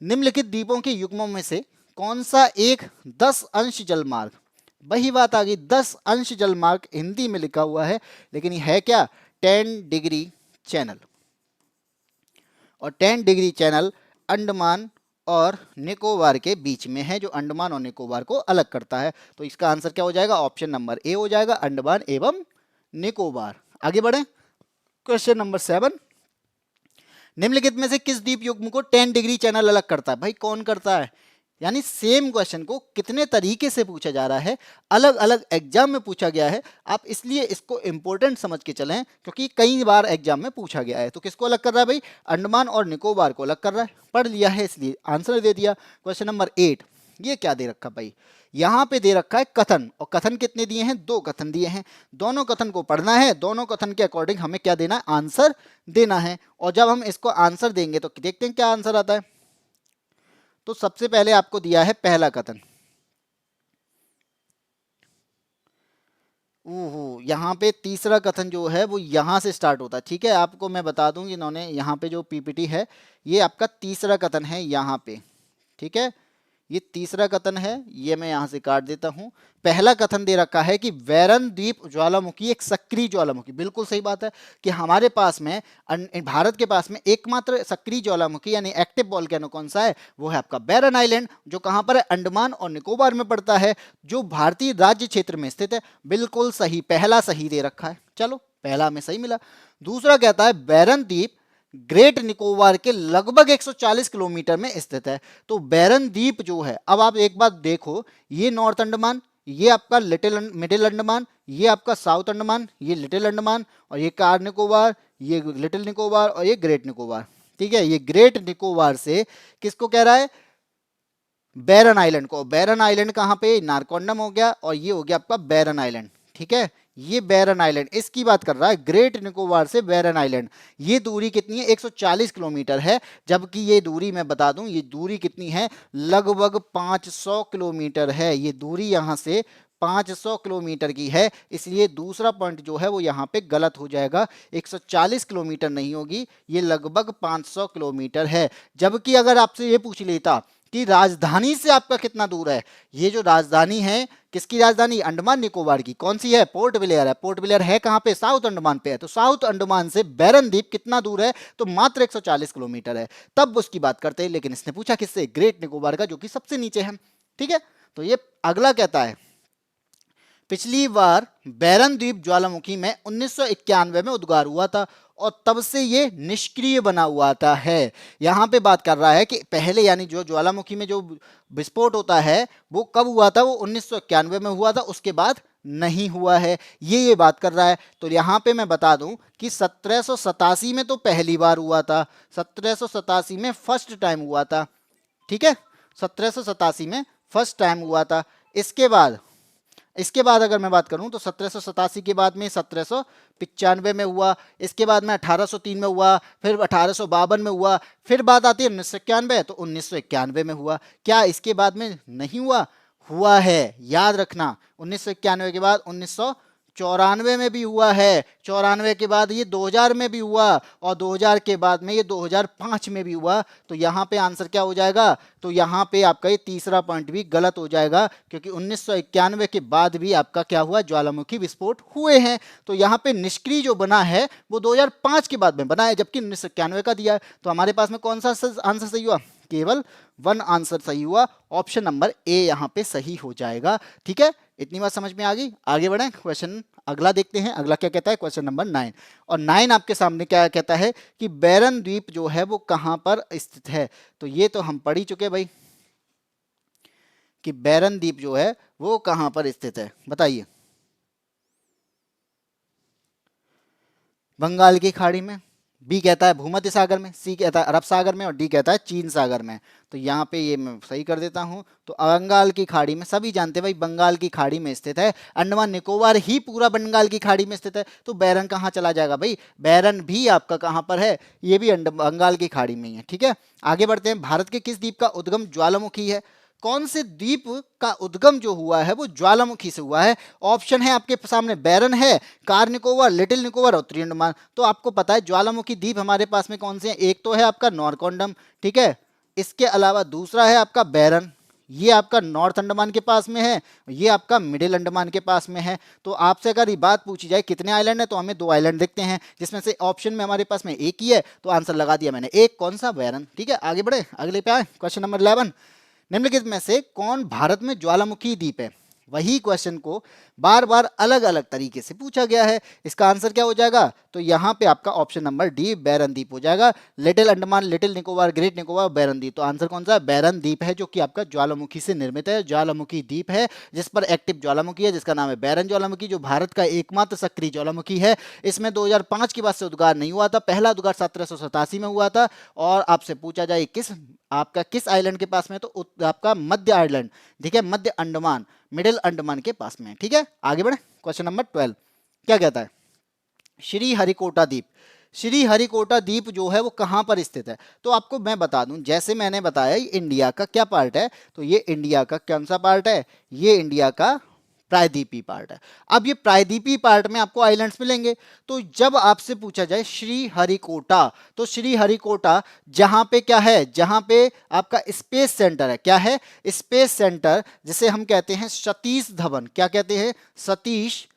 [SPEAKER 1] निम्नलिखित द्वीपों के युग्मों में से कौन सा एक 10 अंश जलमार्ग? वही बात आ गई, 10 अंश जलमार्ग हिंदी में लिखा हुआ है, लेकिन ये है क्या? 10 डिग्री चैनल। और 10 डिग्री चैनल अंडमान और निकोबार के बीच में है, जो अंडमान और निकोबार को अलग करता है। तो इसका आंसर क्या हो जाएगा? ऑप्शन नंबर ए हो जाएगा, अंडमान एवं निकोबार। आगे बढ़े। क्वेश्चन नंबर 7, निम्नलिखित में से किस द्वीप युग्म को 10 डिग्री चैनल अलग करता है? भाई कौन करता है? यानी सेम क्वेश्चन को कितने तरीके से पूछा जा रहा है, अलग अलग एग्जाम में पूछा गया है। आप इसलिए इसको इंपॉर्टेंट समझ के चलें, क्योंकि कई बार एग्जाम में पूछा गया है। तो किसको अलग कर रहा है भाई? अंडमान और निकोबार को अलग कर रहा है। पढ़ लिया है इसलिए आंसर दे दिया। क्वेश्चन नंबर 8, ये क्या दे रखा भाई? यहाँ पे दे रखा है कथन, और कथन कितने दिए हैं? 2 कथन दिए हैं। दोनों कथन को पढ़ना है, दोनों कथन के अकॉर्डिंग हमें क्या देना है? आंसर देना है। और जब हम इसको आंसर देंगे तो देखते हैं क्या आंसर आता है। तो सबसे पहले आपको दिया है पहला कथन। ओहो, यहाँ पे तीसरा कथन जो है वो यहाँ से स्टार्ट होता है। ठीक है, आपको मैं बता दूं, इन्होंने यहाँ पे जो पीपीटी है, ये आपका तीसरा कथन है यहाँ पे। ठीक है, ये तीसरा कथन है, ये मैं यहाँ से काट देता हूँ। पहला कथन दे रखा है कि बैरन द्वीप ज्वालामुखी एक सक्रिय ज्वालामुखी, बिल्कुल सही बात है कि हमारे पास में भारत के पास में एकमात्र सक्रिय ज्वालामुखी यानी एक्टिव वोल्केनो कौन सा है, वो है आपका बैरन आइलैंड, जो कहाँ पर है, अंडमान और निकोबार में पड़ता है, जो भारतीय राज्य क्षेत्र में स्थित है। बिल्कुल सही, पहला सही दे रखा है, चलो पहला हमें सही मिला। दूसरा कहता है बैरन द्वीप ग्रेट निकोबार के लगभग 140 किलोमीटर में स्थित है। तो बैरन द्वीप जो है, अब आप एक बात देखो, ये नॉर्थ अंडमान, ये आपका मिडिल अंडमान, ये आपका साउथ अंडमान, ये लिटिल अंडमान, और ये कार निकोबार, ये लिटिल निकोबार, और ये ग्रेट निकोबार। ठीक है, ये ग्रेट निकोबार से किसको कह रहा है, बैरन आइलैंड को। बैरन आइलैंड कहाँ पे, नारकोंडम हो गया, और ये हो गया आपका बैरन आइलैंड। ठीक है, ये बैरन आइलैंड इसकी बात कर रहा है, ग्रेट निकोबार से बैरन आइलैंड। ये दूरी कितनी है, 140 किलोमीटर है, जबकि ये दूरी मैं बता दूं, ये दूरी कितनी है, लगभग 500 किलोमीटर है। ये दूरी यहाँ से 500 किलोमीटर की है, इसलिए दूसरा पॉइंट जो है वो यहाँ पे गलत हो जाएगा। 140 किलोमीटर नहीं होगी, ये लगभग 500 किलोमीटर है। जबकि अगर आपसे ये पूछ लेता कि राजधानी से आपका कितना दूर है, ये जो राजधानी है, किसकी राजधानी, अंडमान निकोबार की, कौन सी है, पोर्ट ब्लेयर है। पोर्ट ब्लेयर है कहाँ पे, साउथ अंडमान पे है। तो साउथ अंडमान से बैरन द्वीप कितना दूर है, तो मात्र 140 किलोमीटर है। तब उसकी बात करते हैं, लेकिन इसने पूछा किससे, ग्रेट निकोबार का, जो कि सबसे नीचे है। ठीक है, तो ये अगला कहता है, पिछली बार बैरन द्वीप ज्वालामुखी में 1991 में उद्गार हुआ था और तब से ये निष्क्रिय बना हुआ था है। यहाँ पे बात कर रहा है कि पहले यानी जो ज्वालामुखी में जो विस्फोट होता है वो कब हुआ था, वो 1991 में हुआ था, उसके बाद नहीं हुआ है, ये बात कर रहा है। तो यहाँ पे मैं बता दूं कि 1787 में तो पहली बार हुआ था, 1787 में फर्स्ट टाइम हुआ था। ठीक है, 1787 में फर्स्ट टाइम हुआ था। इसके बाद अगर मैं बात करूं तो 1787 के बाद में 1795 में हुआ, इसके बाद में 1803 में हुआ, फिर 1852 में हुआ, फिर बात आती है 1991, तो 1991 में हुआ। क्या इसके बाद में नहीं हुआ, हुआ है, याद रखना। 1991 के बाद 1994 में भी हुआ है, 94 के बाद ये 2000 में भी हुआ, और 2000 के बाद में ये 2005 में भी हुआ। तो यहाँ पे आंसर क्या हो जाएगा, तो यहाँ पे आपका ये तीसरा पॉइंट भी गलत हो जाएगा, क्योंकि 1991 के बाद भी आपका क्या हुआ, ज्वालामुखी विस्फोट हुए हैं। तो यहाँ पे निष्क्रिय जो बना है वो 2005 के बाद में बना है, जबकि 1991 का दिया है। तो हमारे पास में कौन सा आंसर सही हुआ, केवल वन आंसर सही हुआ, ऑप्शन नंबर ए यहाँ पे सही हो जाएगा। ठीक है, इतनी बात समझ में आ गई। आगे बढ़े, क्वेश्चन अगला देखते हैं। अगला क्या कहता है, क्वेश्चन नंबर 9, और 9 आपके सामने क्या कहता है कि बैरन द्वीप जो है वो कहां पर स्थित है। तो ये तो हम पढ़ ही चुके भाई कि बैरन द्वीप जो है वो कहां पर स्थित है, बताइए। बंगाल की खाड़ी में, बी कहता है भूमध्य सागर में, सी कहता है अरब सागर में, और डी कहता है चीन सागर में। तो यहाँ पे ये मैं सही कर देता हूँ। तो बंगाल की खाड़ी में, सभी जानते हैं भाई बंगाल की खाड़ी में स्थित है। अंडमान निकोबार ही पूरा बंगाल की खाड़ी में स्थित है, तो बैरन कहाँ चला जाएगा भाई, बैरन भी आपका कहाँ पर है, ये भी बंगाल की खाड़ी में ही है। ठीक है, आगे बढ़ते हैं। भारत के किस द्वीप का उद्गम ज्वालामुखी है, कौन से द्वीप का उद्गम जो हुआ है वो ज्वालामुखी से हुआ है। ऑप्शन है आपके सामने, बैरन है, कार निकोबार, लिटिल निकोबार और उत्तरी अंडमान। तो आपको पता है ज्वालामुखी द्वीप हमारे पास में कौन से हैं, एक तो है आपका नॉरकोंडम, ठीक है, इसके अलावा दूसरा है आपका बैरन, ये आपका नॉर्थ अंडमान के पास में है, ये आपका मिडिल अंडमान के पास में है। तो आपसे अगर ये बात पूछी जाए कितने आइलैंड है, तो हमें 2 आइलैंड दिखते हैं, जिसमें से ऑप्शन में हमारे पास में एक ही है, तो आंसर लगा दिया मैंने एक, कौन सा, बैरन। ठीक है, आगे बढ़े, अगले पे आए, क्वेश्चन नंबर 11, निम्नलिखित में से कौन भारत में ज्वालामुखी द्वीप है। वही क्वेश्चन को बार बार अलग अलग तरीके से पूछा गया है, इसका आंसर क्या हो जाएगा, तो यहाँ पे आपका ऑप्शन नंबर डी बैरन द्वीप हो जाएगा। Little Andaman, Little Nicobar, Great Nicobar, Barren द्वीप। तो आंसर कौन सा है, बैरन द्वीप है, जो कि आपका ज्वालामुखी से निर्मित है, ज्वालामुखी द्वीप है, जिस पर एक्टिव ज्वालामुखी है, जिसका नाम है बैरन ज्वालामुखी, जो भारत का एकमात्र सक्रिय ज्वालामुखी है। इसमें 2005 के बाद से उद्गार नहीं हुआ था, पहला उद्गार 1787 में हुआ था। और आपसे पूछा जाए किस आइलैंड के पास में, तो आपका मध्य आइलैंड, ठीक है, मध्य अंडमान, मिडिल अंडमान के पास में। ठीक है, आगे बढ़े, क्वेश्चन नंबर 12 क्या कहता है, श्री हरिकोटा द्वीप। श्री हरिकोटा द्वीप जो है वो कहां पर स्थित है, तो आपको मैं बता दूं, जैसे मैंने बताया इंडिया का क्या पार्ट है, तो ये इंडिया का कौन सा पार्ट है, ये इंडिया का प्रायद्वीपीय पार्ट है। अब ये प्रायद्वीपीय पार्ट में आपको आइलैंड्स मिलेंगे। तो जब आपसे पूछा जाए श्रीहरिकोटा, तो श्रीहरिकोटा जहां पे क्या है, जहां पे आपका स्पेस सेंटर है, क्या है, स्पेस सेंटर, जिसे हम कहते हैं सतीश धवन, क्या कहते हैं, सतीश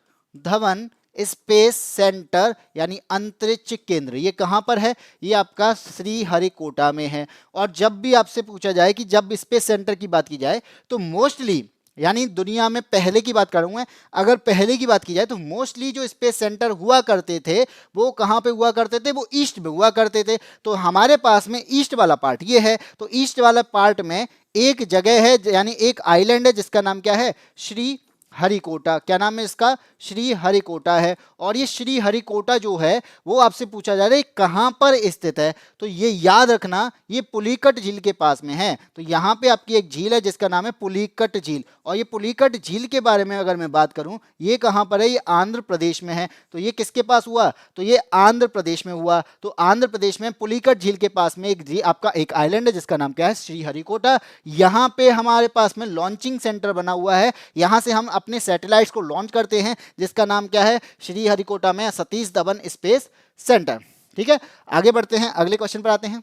[SPEAKER 1] धवन स्पेस सेंटर यानी अंतरिक्ष केंद्र, ये कहां पर है, ये आपका श्रीहरिकोटा में है। और जब भी आपसे पूछा जाए कि जब स्पेस सेंटर की बात की जाए तो मोस्टली, यानी दुनिया में पहले की बात करूंगा, अगर पहले की बात की जाए तो मोस्टली जो स्पेस सेंटर हुआ करते थे वो कहां पे हुआ करते थे, वो ईस्ट में हुआ करते थे। तो हमारे पास में ईस्ट वाला पार्ट ये है, तो ईस्ट वाला पार्ट में एक जगह है, यानी एक आइलैंड है जिसका नाम क्या है, श्री हरिकोटा। क्या नाम है इसका, श्री हरिकोटा है। और ये श्री हरिकोटा जो है वो आपसे पूछा जा रहा है कहां पर स्थित है, तो ये याद रखना ये पुलिकट झील के पास में है। तो यहां पे आपकी एक झील है जिसका नाम है पुलिकट झील, और ये पुलिकट झील के बारे में अगर मैं बात करूं, ये कहां पर है, ये आंध्र प्रदेश में है। तो ये किसके पास हुआ, तो ये आंध्र प्रदेश में हुआ। तो आंध्र प्रदेश में पुलिकट झील के पास में एक आपका एक आइलैंड है जिसका नाम क्या है, श्री हरिकोटा। यहां पे हमारे पास में लॉन्चिंग सेंटर बना हुआ है, यहां से हम अपने सैटेलाइट्स को लॉन्च करते हैं जिसका नाम क्या है, श्री हरिकोटा में सतीश धवन स्पेस सेंटर। ठीक है, आगे बढ़ते हैं, अगले क्वेश्चन पर आते हैं।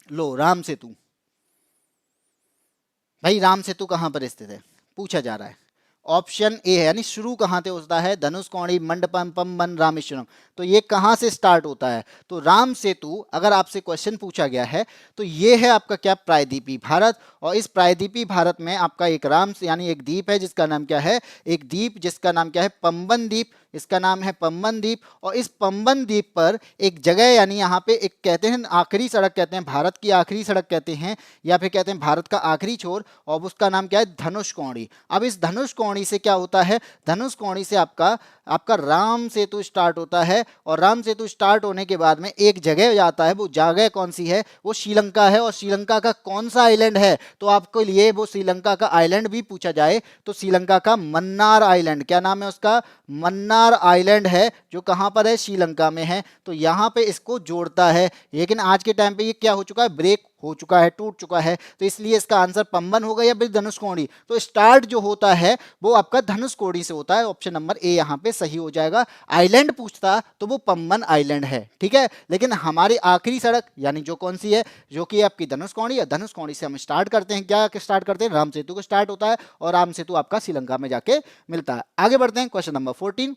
[SPEAKER 1] लो, राम सेतु, भाई राम सेतु कहां पर स्थित है पूछा जा रहा है। ऑप्शन ए है, यानी शुरू कहां से होता है, धनुषकोडी मंडपम पम्बन रामेश्वरम, तो ये कहां से स्टार्ट होता है। तो राम सेतु अगर आपसे क्वेश्चन पूछा गया है तो ये है आपका क्या, प्रायद्वीपीय भारत। और इस प्रायद्वीपीय भारत में आपका एक राम यानी एक द्वीप है जिसका नाम क्या है, एक द्वीप जिसका नाम क्या है, पंबन द्वीप, इसका नाम है पंबन द्वीप। और इस पंबन द्वीप पर एक जगह, यानी यहाँ पे एक कहते हैं आखिरी सड़क, कहते हैं भारत की आखिरी सड़क कहते हैं, या फिर कहते हैं भारत का आखिरी छोर, और उसका नाम क्या है, धनुषकोडी। अब इस धनुषकोडी से क्या होता है, धनुषकोडी से आपका आपका राम सेतु स्टार्ट होता है। और राम सेतु स्टार्ट होने के बाद में एक जगह जाता है, वो जगह कौन सी है, वो श्रीलंका है। और श्रीलंका का कौन सा आइलैंड है, तो आपको लिए वो श्रीलंका का आइलैंड भी पूछा जाए तो श्रीलंका का मन्नार आइलैंड, क्या नाम है उसका, मन्नार आइलैंड है, जो कहां पर है, श्रीलंका में है। तो यहां पे इसको जोड़ता है, लेकिन आज के टाइम पे ये क्या हो चुका है, ब्रेक हो चुका है, टूट चुका है। तो इसलिए इसका आंसर पंबन होगा या फिर धनुषकोडी। तो स्टार्ट जो होता है वो आपका धनुषकोडी से होता है, ऑप्शन नंबर ए यहां पे सही हो जाएगा। आइलैंड पूछता तो वो पंबन आइलैंड है, ठीक है। लेकिन हमारी आखिरी सड़क यानी जो कौन सी है, जो कि आपकी धनुषकोडी, या धनुषकोडी से हम स्टार्ट करते हैं, क्या स्टार्ट करते हैं, राम सेतु को स्टार्ट होता है, और राम सेतु आपका श्रीलंका में जाके मिलता है। आगे बढ़ते हैं, क्वेश्चन नंबर 14,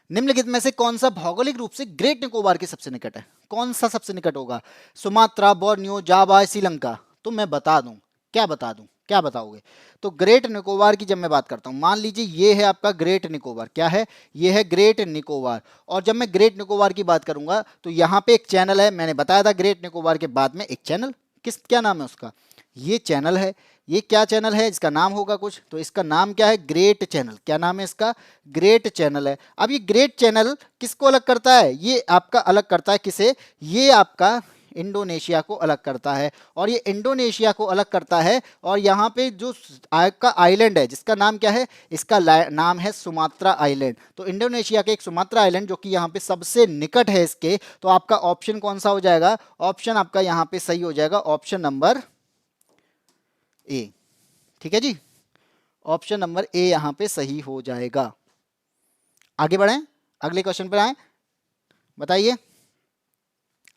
[SPEAKER 1] निम्नलिखित में से कौन सा भौगोलिक रूप से ग्रेट निकोबार के सबसे निकट है, कौन सा सबसे निकट होगा, सुमात्रा, बोर्नियो, जावा, श्रीलंका। तो मैं बता दूं, क्या बता दूं, क्या बताओगे। तो ग्रेट निकोबार की जब मैं बात करता हूं, मान लीजिए ये है आपका ग्रेट निकोबार, क्या है, ये है ग्रेट निकोबार। और जब मैं ग्रेट निकोबार की बात करूंगा तो यहां पे एक चैनल है, मैंने बताया था ग्रेट निकोबार के बाद में एक चैनल, क्या नाम है उसका, ये चैनल है। ये क्या चैनल है, इसका नाम होगा कुछ, तो इसका नाम क्या है, ग्रेट चैनल। क्या नाम है इसका, ग्रेट चैनल है। अब ये ग्रेट चैनल किसको अलग करता है, ये आपका अलग करता है किसे, ये आपका इंडोनेशिया को अलग करता है। और ये इंडोनेशिया को अलग करता है, और यहाँ पे जो आपका आइलैंड है जिसका नाम क्या है, इसका नाम है सुमात्रा आइलैंड। तो इंडोनेशिया के एक सुमात्रा आइलैंड जो कि यहाँ पे सबसे निकट है इसके, तो आपका ऑप्शन कौन सा हो जाएगा, ऑप्शन आपका यहाँ पे सही हो जाएगा, ऑप्शन नंबर ए। ठीक है जी, ऑप्शन नंबर ए यहां पे सही हो जाएगा। आगे बढ़ें, अगले क्वेश्चन पर आए, बताइए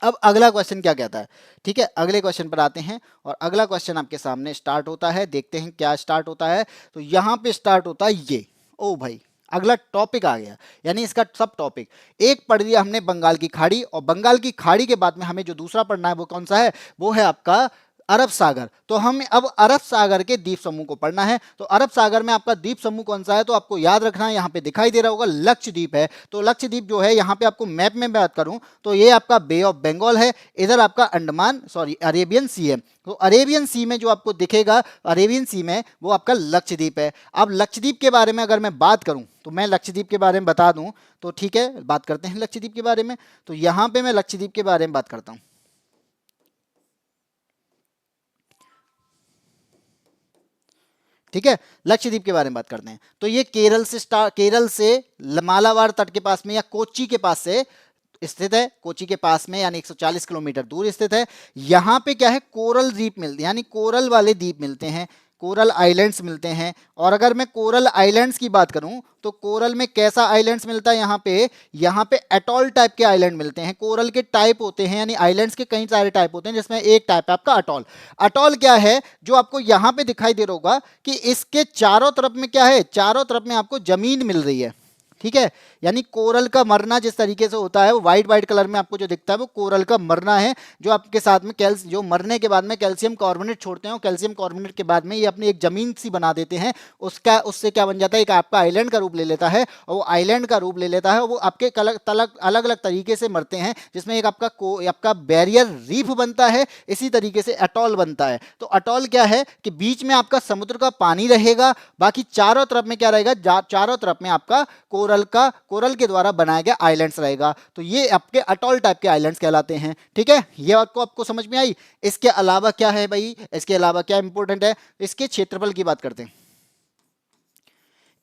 [SPEAKER 1] अब अगला क्वेश्चन क्या कहता है। ठीक है, अगले क्वेश्चन पर आते हैं, और अगला क्वेश्चन आपके सामने स्टार्ट होता है, देखते हैं क्या स्टार्ट होता है। तो यहां पे स्टार्ट होता है ये, ओ भाई अगला टॉपिक आ गया, यानी इसका सब टॉपिक एक पढ़ लिया हमने, बंगाल की खाड़ी। और बंगाल की खाड़ी के बाद में हमें जो दूसरा पढ़ना है वो कौन सा है, वो है आपका अरब सागर। तो हम अब अरब सागर के द्वीप समूह को पढ़ना है। तो अरब सागर में आपका द्वीप समूह कौन सा है, तो आपको याद रखना है, यहाँ पे दिखाई दे रहा होगा लक्षद्वीप है। तो लक्षद्वीप जो है, यहाँ पे आपको मैप में बात करूं तो ये आपका बे ऑफ बंगाल है, इधर आपका अंडमान अरेबियन सी है। तो अरेबियन सी में जो आपको दिखेगा, अरेबियन सी में वो आपका लक्षद्वीप है। अब लक्षद्वीप के बारे में अगर मैं बात करूं तो मैं लक्षद्वीप के बारे में बता दूं, तो ठीक है बात करते हैं लक्षद्वीप के बारे में। तो यहाँ पे मैं लक्षद्वीप के बारे में बात करता हूँ। ठीक है, लक्षद्वीप के बारे में बात करते हैं। तो ये केरल से मालाबार तट के पास में या कोच्चि के पास से स्थित है, कोच्चि के पास में, यानी 140 किलोमीटर दूर स्थित है। यहां पे क्या है, कोरल द्वीप मिलते हैं, यानी कोरल वाले द्वीप मिलते हैं। कोरल आइलैंड्स मिलते हैं। और अगर मैं कोरल आइलैंड्स की बात करूं तो कोरल में कैसा आइलैंड्स मिलता है, यहाँ पे एटॉल टाइप के आइलैंड मिलते हैं। कोरल के टाइप होते हैं, यानी आइलैंड्स के कई सारे टाइप होते हैं, जिसमें एक टाइप है आपका अटॉल। अटॉल क्या है, जो आपको यहाँ पे दिखाई दे रहा होगा कि इसके चारों तरफ में क्या है, चारों तरफ में आपको जमीन मिल रही है, ठीक है। यानी कोरल का मरना जिस तरीके से होता है, वो व्हाइट व्हाइट कलर में आपको जो दिखता है वो कोरल का मरना है, जो आपके साथ में जो मरने के बाद में कैल्शियम कार्बोनेट छोड़ते हैं, और कैल्शियम कार्बोनेट के बाद में ये अपनी एक जमीन सी बना देते हैं। उससे क्या बन जाता है, एक आपका आइलैंड का रूप ले लेता है, और वो आइलैंड का रूप ले लेता है, वो आपके अलग अलग तरीके से मरते हैं, जिसमें एक आपका बैरियर रीफ बनता है, इसी तरीके से अटॉल बनता है। तो अटॉल क्या है कि बीच में आपका समुद्र का पानी रहेगा, बाकी चारों तरफ में क्या रहेगा, चारों तरफ में आपका कोरल के द्वारा बनाया गया आइलैंड्स रहेगा। तो ये आपके अटॉल टाइप के आइलैंड्स कहलाते हैं, ठीक है। ये आपको समझ में आई। इसके अलावा क्या है भाई, इसके अलावा क्या इंपॉर्टेंट है, इसके क्षेत्रफल की बात करते हैं।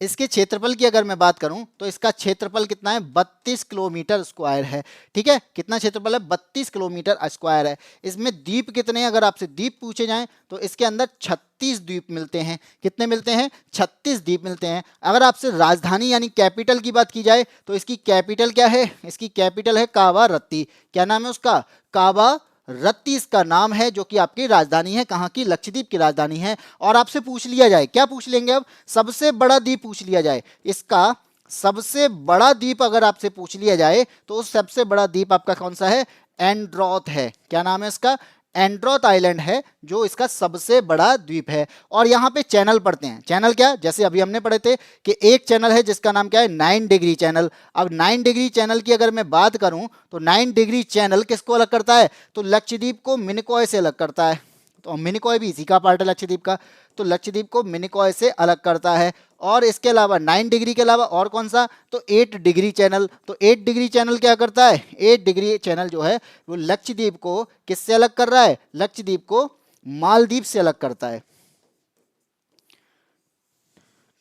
[SPEAKER 1] इसके क्षेत्रफल की अगर मैं बात करूं तो इसका क्षेत्रफल कितना है, 32 किलोमीटर स्क्वायर है, ठीक है। कितना क्षेत्रफल है, 32 किलोमीटर स्क्वायर है। इसमें द्वीप कितने हैं, अगर आपसे द्वीप पूछे जाएं तो इसके अंदर 36 द्वीप मिलते हैं। कितने मिलते हैं, 36 द्वीप मिलते हैं। अगर आपसे राजधानी यानी कैपिटल की बात की जाए तो इसकी कैपिटल क्या है, इसकी कैपिटल है कावारत्ती। क्या नाम है उसका, कावारत्ती इसका नाम है, जो कि आपकी राजधानी है, कहाँ की, लक्षद्वीप की राजधानी है। और आपसे पूछ लिया जाए, क्या पूछ लेंगे अब, सबसे बड़ा द्वीप पूछ लिया जाए, इसका सबसे बड़ा द्वीप अगर आपसे पूछ लिया जाए तो उस सबसे बड़ा द्वीप आपका कौन सा है, एंड्रोथ है। क्या नाम है इसका, एंड्रोथ आइलैंड है, जो इसका सबसे बड़ा द्वीप है। और यहाँ पे चैनल पढ़ते हैं, चैनल क्या, जैसे अभी हमने पढ़े थे कि एक चैनल है जिसका नाम क्या है, 9 डिग्री चैनल। अब 9 डिग्री चैनल की अगर मैं बात करूं तो 9 डिग्री चैनल किसको अलग करता है, तो लक्षद्वीप को मिनिकॉय से अलग करता है। तो मिनिकॉय भी इसी का पार्ट है लक्षद्वीप का, तो लक्षद्वीप को मिनिकॉय से अलग करता है। और इसके अलावा 9 डिग्री के अलावा और कौन सा, तो 8 डिग्री चैनल। तो 8 डिग्री चैनल क्या करता है, 8 डिग्री चैनल जो है वो लक्षद्वीप को किससे अलग कर रहा है, लक्षद्वीप को मालदीव से अलग करता है,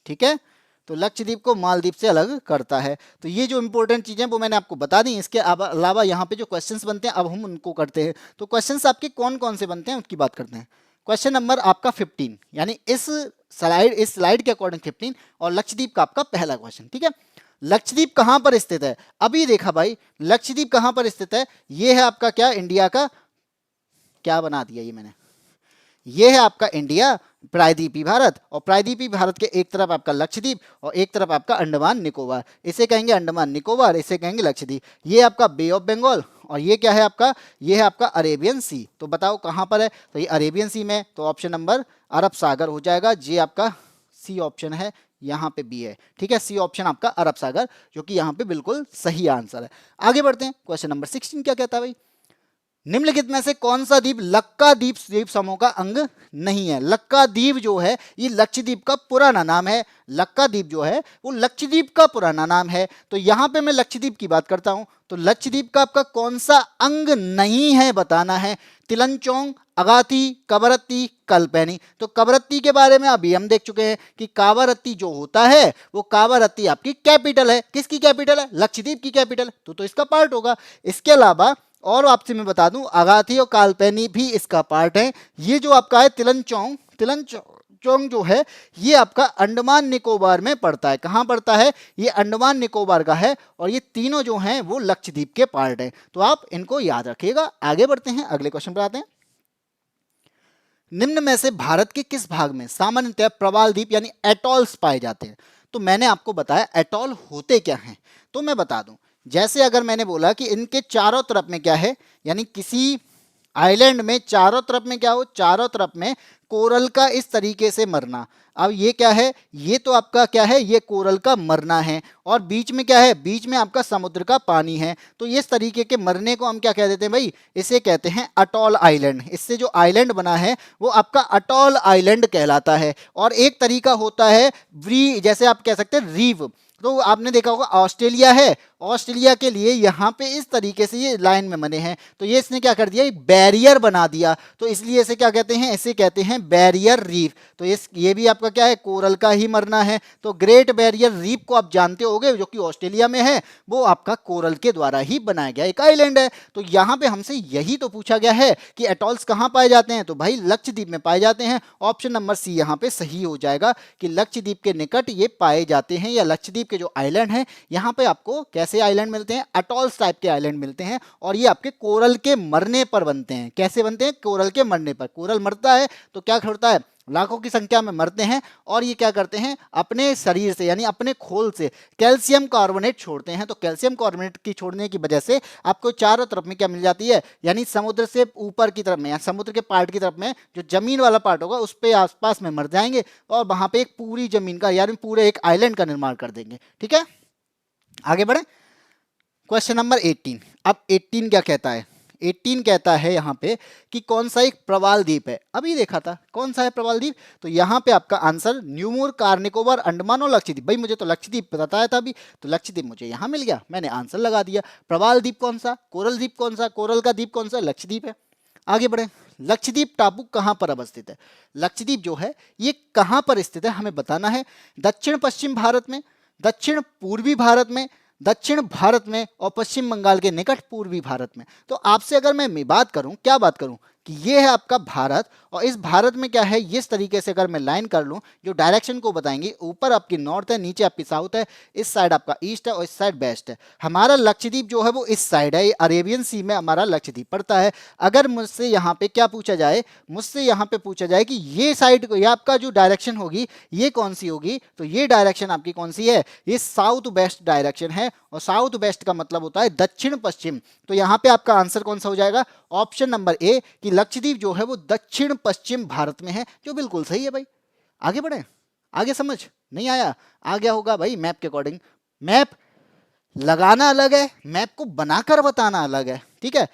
[SPEAKER 1] ठीक है। तो लक्षद्वीप को मालदीव से अलग करता है। तो ये जो इंपॉर्टेंट चीजें वो मैंने आपको बता दी। इसके अलावा यहाँ पे जो क्वेश्चंस बनते हैं अब हम उनको करते हैं। तो क्वेश्चंस आपके कौन कौन से बनते हैं उसकी बात करते हैं। क्वेश्चन नंबर आपका 15, यानी इस स्लाइड के अकॉर्डिंग 15, और लक्षद्वीप का आपका पहला क्वेश्चन, ठीक है। लक्षद्वीप कहां पर स्थित है, अभी देखा भाई, लक्षद्वीप कहां पर स्थित है, ये है आपका क्या, इंडिया का, क्या बना दिया ये मैंने, ये है आपका इंडिया, प्रायद्वीपीय भारत, और प्रायद्वीपीय भारत के एक तरफ आपका लक्षद्वीप और एक तरफ आपका अंडमान निकोबार। इसे कहेंगे अंडमान निकोबार, इसे कहेंगे लक्षद्वीप। ये आपका बे ऑफ बंगाल, और ये क्या है आपका, ये है आपका अरेबियन सी। तो बताओ कहां पर है, तो ये अरेबियन सी में, तो ऑप्शन नंबर अरब सागर हो जाएगा। ये आपका सी ऑप्शन है, यहाँ पे बी है, ठीक है। सी ऑप्शन आपका अरब सागर, जो कि यहाँ पे बिल्कुल सही आंसर है। आगे बढ़ते हैं, क्वेश्चन नंबर 16 क्या कहता है भाई, निम्नलिखित में से कौन सा द्वीप लक्काद्वीप द्वीप समूह का अंग नहीं है। लक्काद्वीप जो है ये लक्षद्वीप का पुराना नाम है, लक्काद्वीप जो है वो लक्षद्वीप का पुराना नाम है। तो यहां पे मैं लक्षद्वीप की बात करता हूं, तो लक्षद्वीप का आपका कौन सा अंग नहीं है बताना है। तिलंचोंग, अगाती, कवरत्ती, कल्पेनी। तो कवरत्ती के बारे में अभी हम देख चुके हैं कि कावारत्ती जो होता है वो कावारत्ती आपकी कैपिटल है। किसकी कैपिटल है, लक्षद्वीप की कैपिटल, तो इसका पार्ट होगा। इसके अलावा और आपसे मैं बता दूं, अगाथी और काल्पेनी भी इसका पार्ट है। ये जो आपका है तिलंचोंग जो है ये आपका अंडमान निकोबार में पड़ता है। कहां पड़ता है, ये अंडमान निकोबार का है, और ये तीनों जो हैं वो लक्षद्वीप के पार्ट हैं। तो आप इनको याद रखिएगा। आगे बढ़ते हैं, अगले क्वेश्चन पर आते हैं। निम्न में से भारत के किस भाग में सामान्यतः प्रवाल द्वीप यानी एटॉल्स पाए जाते हैं। तो मैंने आपको बताया एटॉल होते क्या हैं, तो मैं बता दूं, जैसे अगर मैंने बोला कि इनके चारों तरफ में क्या है, यानी किसी आइलैंड में चारों तरफ में क्या हो, चारों तरफ में कोरल का इस तरीके से मरना। अब ये क्या है, ये तो आपका क्या है, ये कोरल का मरना है, और बीच में क्या है, बीच में आपका समुद्र का पानी है। तो इस तरीके के मरने को हम क्या कह देते हैं भाई, इसे कहते हैं अटॉल आइलैंड। इससे जो आइलैंड बना है वो आपका अटॉल आइलैंड कहलाता है। और एक तरीका होता है जैसे आप कह सकते हैं रीफ। तो आपने देखा होगा ऑस्ट्रेलिया है, ऑस्ट्रेलिया के लिए यहाँ पे इस तरीके से ये लाइन में बने हैं, तो ये इसने क्या कर दिया, एक बैरियर बना दिया, तो इसलिए इसे क्या कहते हैं, इसे कहते हैं बैरियर रीफ। तो ये भी आपका क्या है, कोरल का ही मरना है। तो ग्रेट बैरियर रीफ को आप जानते होंगे, जो कि ऑस्ट्रेलिया में है, वो आपका कोरल के द्वारा ही बनाया गया एक आइलैंड है। तो यहाँ पे हमसे यही तो पूछा गया है कि एटॉल्स कहाँ पाए जाते हैं, तो भाई लक्षद्वीप में पाए जाते हैं। ऑप्शन नंबर सी यहाँ पे सही हो जाएगा कि लक्षद्वीप के निकट ये पाए जाते हैं, या लक्षद्वीप के जो आइलैंड है यहाँ पे आपको कैसे आइलैंड मिलते हैं, अटॉल्स टाइप के आइलैंड मिलते हैं, और ये आपके कोरल के मरने पर बनते हैं। कैसे बनते हैं, कोरल के मरने पर। कोरल मरता है तो क्या होता है, लाखों की संख्या में मरते हैं, और ये क्या करते हैं, अपने शरीर से यानी अपने खोल से कैल्शियम कार्बोनेट छोड़ते हैं। तो कैल्शियम कार्बोनेट की छोड़ने की वजह से आपको चारों तरफ में क्या मिल जाती है, यानी समुद्र से ऊपर की तरफ में या समुद्र के पार्ट की तरफ में जो जमीन वाला पार्ट होगा उस पे आसपास में मर जाएंगे, और वहां पे एक पूरी जमीन का यानी पूरे एक आइलैंड का निर्माण कर देंगे। ठीक है, आगे बढ़े। Question number 18। अब 18 क्या कहता है, 18 कहता है यहाँ पे कि कौन सा एक प्रवाल द्वीप है। अभी देखा था कौन सा है प्रवाल द्वीप, तो यहाँ पे आपका आंसर न्यूमोर, कार-निकोबार, अंडमान और लक्षद्वीप। भाई मुझे तो लक्षद्वीप बताया था अभी, तो लक्षद्वीप मुझे यहाँ मिल गया, मैंने आंसर लगा दिया। प्रवाल द्वीप कौन सा, कोरल द्वीप कौन सा, कोरल का द्वीप कौन सा, लक्षद्वीप है। आगे बढ़े। लक्षद्वीप टापू कहाँ पर अवस्थित है, लक्षद्वीप जो है ये कहाँ पर स्थित है हमें बताना है। दक्षिण पश्चिम भारत में, दक्षिण पूर्वी भारत में, दक्षिण भारत में, और पश्चिम बंगाल के निकट पूर्वी भारत में। तो आपसे अगर मैं बात करूं, क्या बात करूं कि ये है आपका भारत, और इस भारत में क्या है, इस तरीके से अगर मैं लाइन कर लूं जो डायरेक्शन को बताएंगे, ऊपर आपकी नॉर्थ है, नीचे आपकी साउथ है, इस साइड आपका ईस्ट है और इस साइड वेस्ट है। हमारा लक्षद्वीप जो है वो इस साइड है, ये अरेबियन सी में हमारा लक्षद्वीप पड़ता है। अगर मुझसे यहाँ पे क्या पूछा जाए, मुझसे यहाँ पे पूछा जाए कि ये साइड को, ये आपका जो डायरेक्शन होगी ये कौन सी होगी, तो ये डायरेक्शन आपकी कौन सी है, ये साउथ वेस्ट डायरेक्शन है, और साउथ वेस्ट का मतलब होता है दक्षिण पश्चिम। तो यहाँ पे आपका आंसर कौन सा हो जाएगा, ऑप्शन नंबर ए कि लक्षद्वीप जो है वो दक्षिण पश्चिम भारत में है, जो बिल्कुल सही है भाई। आगे बढ़े, आगे समझ नहीं आया, आ गया होगा भाई मैप के अकॉर्डिंग। मैप लगाना अलग है, मैप को बनाकर बताना अलग है। ठीक है,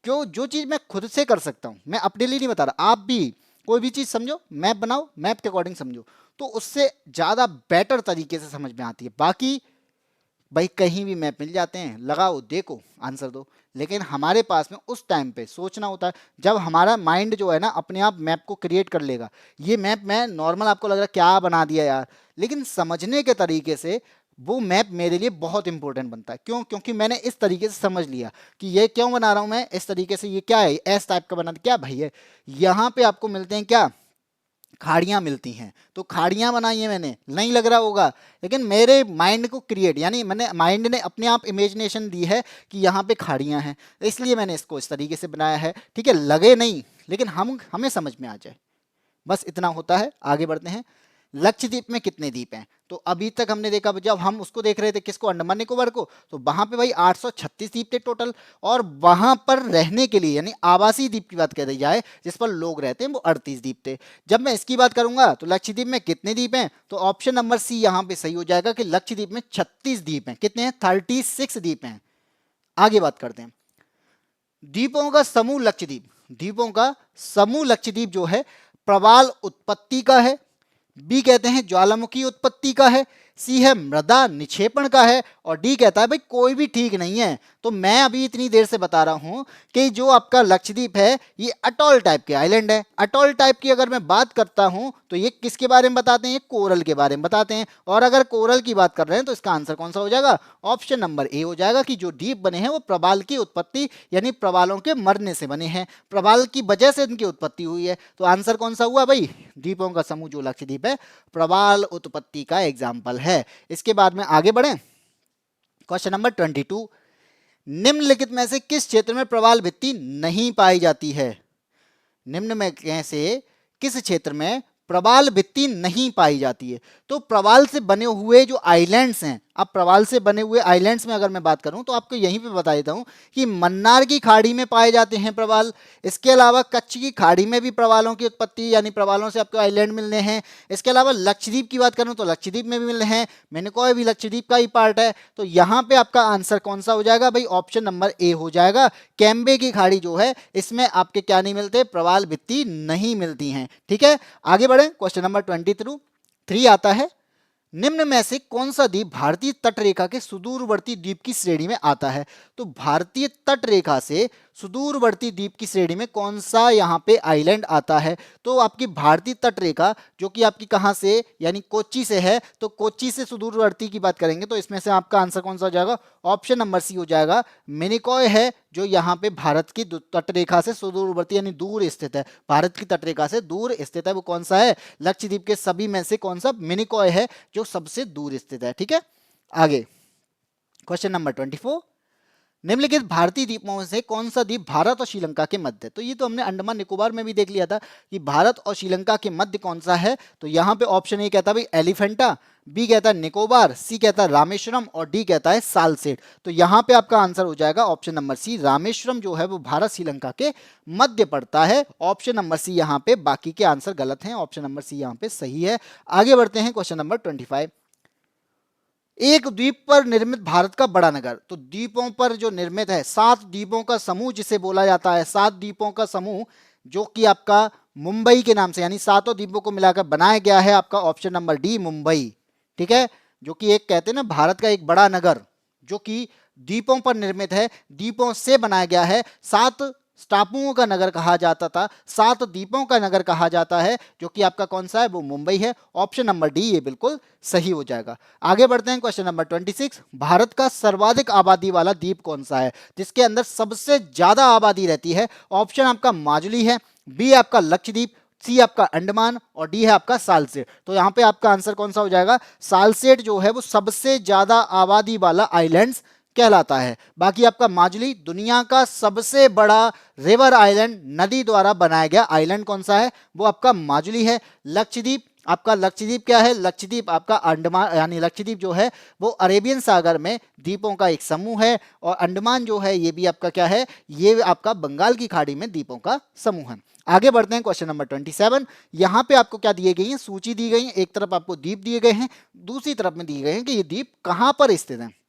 [SPEAKER 1] क्यों, जो चीज मैं खुद से कर सकता हूं, मैं अपने लिए नहीं बता रहा, आप भी कोई भी चीज समझो, मैप बनाओ, मैप के अकॉर्डिंग समझो, तो उससे ज्यादा बेटर तरीके से समझ में आती है। बाकी भाई कहीं भी मैप मिल जाते हैं, लगाओ, देखो, आंसर दो, लेकिन हमारे पास में उस टाइम पे सोचना होता है जब हमारा माइंड जो है ना अपने आप मैप को क्रिएट कर लेगा। ये मैप मैं नॉर्मल आपको लग रहा है क्या बना दिया यार, लेकिन समझने के तरीके से वो मैप मेरे लिए बहुत इंपॉर्टेंट बनता है। क्यों, क्योंकि मैंने इस तरीके से समझ लिया कि ये क्यों बना रहा हूं मैं इस तरीके से, ये क्या है, एस टाइप का बना दिया क्या भाई है। यहाँ पे आपको मिलते हैं क्या, खाड़ियां मिलती हैं, तो खाड़ियां बनाई है मैंने, नहीं लग रहा होगा, लेकिन मेरे माइंड को क्रिएट, यानी मैंने माइंड ने अपने आप इमेजिनेशन दी है कि यहाँ पे खाड़ियां हैं, इसलिए मैंने इसको इस तरीके से बनाया है। ठीक है, लगे नहीं, लेकिन हमें समझ में आ जाए, बस इतना होता है। आगे बढ़ते हैं। लक्षद्वीप में कितने द्वीप हैं, तो अभी तक हमने देखा, जब हम उसको देख रहे थे किसको, अंडमान निकोबार को, तो वहां पे भाई 836 द्वीप थे टोटल, और वहां पर रहने के लिए यानी आवासीय द्वीप की बात करी जाए जिस पर लोग रहते हैं वो 38 द्वीप थे। जब मैं इसकी बात करूंगा तो लक्षद्वीप में कितने द्वीप हैं, तो ऑप्शन नंबर सी यहाँ पे सही हो जाएगा कि लक्षद्वीप में 36 द्वीप हैं। कितने हैं, 36 द्वीप हैं। आगे बात करते हैं। द्वीपों का समूह लक्षद्वीप, द्वीपों का समूह लक्षद्वीप जो है प्रवाल उत्पत्ति का है, बी कहते हैं ज्वालामुखी उत्पत्ति का है, सी है मृदा निक्षेपण का है, और डी कहता है भाई कोई भी ठीक नहीं है। तो मैं अभी इतनी देर से बता रहा हूं कि जो आपका लक्षद्वीप है ये अटॉल टाइप के आइलैंड है। अटॉल टाइप की अगर मैं बात करता हूं तो ये किसके बारे में बताते हैं, ये कोरल के बारे में बताते हैं। और अगर कोरल की बात कर रहे हैं तो इसका आंसर कौन सा हो जाएगा, ऑप्शन नंबर ए हो जाएगा कि जो द्वीप बने हैं वो प्रवाल की उत्पत्ति यानी प्रवालों के मरने से बने हैं, प्रवाल की वजह से इनकी उत्पत्ति हुई है। तो आंसर कौन सा हुआ भाई, द्वीपों का समूह जो लक्षद्वीप है प्रवाल उत्पत्ति का एग्जाम्पल है। इसके बाद में आगे बढ़े। क्वेश्चन नंबर 22, निम्नलिखित में से किस क्षेत्र में प्रवाल भित्ति नहीं पाई जाती है, निम्न में से किस क्षेत्र में प्रवाल भित्ति नहीं पाई जाती है। तो प्रवाल से बने हुए जो आइलैंड्स हैं, अब प्रवाल से बने हुए आइलैंड्स में अगर मैं बात करूं तो आपको यहीं पे बता देता हूं कि मन्नार की खाड़ी में पाए जाते हैं प्रवाल। इसके अलावा कच्छ की खाड़ी में भी प्रवालों की उत्पत्ति यानी प्रवालों से आपको आइलैंड मिलने हैं। इसके अलावा लक्षद्वीप की बात करूं तो लक्षद्वीप में भी मिलने हैं, मिनिकॉय भी लक्षद्वीप का ही पार्ट है। तो यहाँ पे आपका आंसर कौन सा हो जाएगा भाई, ऑप्शन नंबर ए हो जाएगा। कैम्बे की खाड़ी जो है इसमें आपके क्या नहीं मिलते, प्रवाल भित्ति नहीं मिलती हैं। ठीक है, आगे बढ़े। क्वेश्चन नंबर 23 आता है, निम्न में से कौन सा द्वीप भारतीय तटरेखा के सुदूरवर्ती द्वीप की श्रेणी में आता है? तो भारतीय तटरेखा से सुदूरवर्ती द्वीप की श्रेणी में कौन सा यहाँ पे आइलैंड आता है? तो आपकी भारतीय तटरेखा जो कि आपकी कहाँ से, यानी कोच्चि से है, तो कोच्चि से सुदूरवर्ती की बात करेंगे तो इसमें से आपका आंसर कौन सा हो जाएगा? ऑप्शन नंबर सी हो जाएगा। मिनिकॉय है जो यहाँ पे भारत की तटरेखा से सुदूरवर्ती यानी दूर स्थित है, भारत की तटरेखा से दूर स्थित है। वो कौन सा है? लक्षद्वीप के सभी में से कौन सा? मिनिकॉय है जो सबसे दूर स्थित है। ठीक है, आगे क्वेश्चन नंबर 24, निम्नलिखित भारतीय द्वीपों से कौन सा द्वीप भारत और श्रीलंका के मध्य? तो ये तो हमने अंडमान निकोबार में भी देख लिया था कि भारत और श्रीलंका के मध्य कौन सा है। तो यहाँ पे ऑप्शन ए कहता है भाई एलिफेंटा, बी कहता है निकोबार, सी कहता है रामेश्वरम और डी कहता है सालसेट। तो यहाँ पे आपका आंसर हो जाएगा ऑप्शन नंबर सी, रामेश्वरम जो है वो भारत श्रीलंका के मध्य पड़ता है। ऑप्शन नंबर सी यहाँ पे, बाकी के आंसर गलत हैं, ऑप्शन नंबर सी यहाँ पे सही है। आगे बढ़ते हैं क्वेश्चन नंबर 25, एक द्वीप पर निर्मित भारत का बड़ा नगर। तो द्वीपों पर जो निर्मित है, 7 द्वीपों का समूह जिसे बोला जाता है, 7 द्वीपों का समूह जो कि आपका मुंबई के नाम से, यानी 7 द्वीपों को मिलाकर बनाया गया है, आपका ऑप्शन नंबर डी मुंबई। ठीक है, जो कि एक कहते हैं ना भारत का एक बड़ा नगर जो कि द्वीपों पर निर्मित है, द्वीपों से बनाया गया है। 7 टापुओं का नगर कहा जाता था, 7 द्वीपों का नगर कहा जाता है, जो कि आपका कौन सा है? वो मुंबई है। ऑप्शन नंबर डी ये बिल्कुल सही हो जाएगा। आगे बढ़ते हैं क्वेश्चन नंबर 26, भारत का सर्वाधिक आबादी वाला द्वीप कौन सा है जिसके अंदर सबसे ज्यादा आबादी रहती है? ऑप्शन आपका माजुली है, बी आपका लक्षद्वीप, सी आपका अंडमान और डी है आपका सालसेट। तो यहाँ पे आपका आंसर कौन सा हो जाएगा? सालसेट जो है वो सबसे ज्यादा आबादी वाला आइलैंड्स कहलाता है। बाकी आपका माजुली दुनिया का सबसे बड़ा रिवर आइलैंड, नदी द्वारा बनाया गया आइलैंड कौन सा है? वो आपका माजुली है। लक्षद्वीप, आपका लक्षद्वीप क्या है? लक्षद्वीप आपका अंडमान, यानी लक्षद्वीप जो है वो अरेबियन सागर में द्वीपों का एक समूह है, और अंडमान जो है ये भी आपका क्या है? ये आपका बंगाल की खाड़ी में द्वीपों का समूह है। आगे बढ़ते हैं क्वेश्चन नंबर 27, यहाँ पे आपको क्या दिए गई है? सूची दी गई है। एक तरफ आपको द्वीप दिए गए हैं, दूसरी तरफ में दिए गए हैं कि ये द्वीप कहाँ पर स्थित है।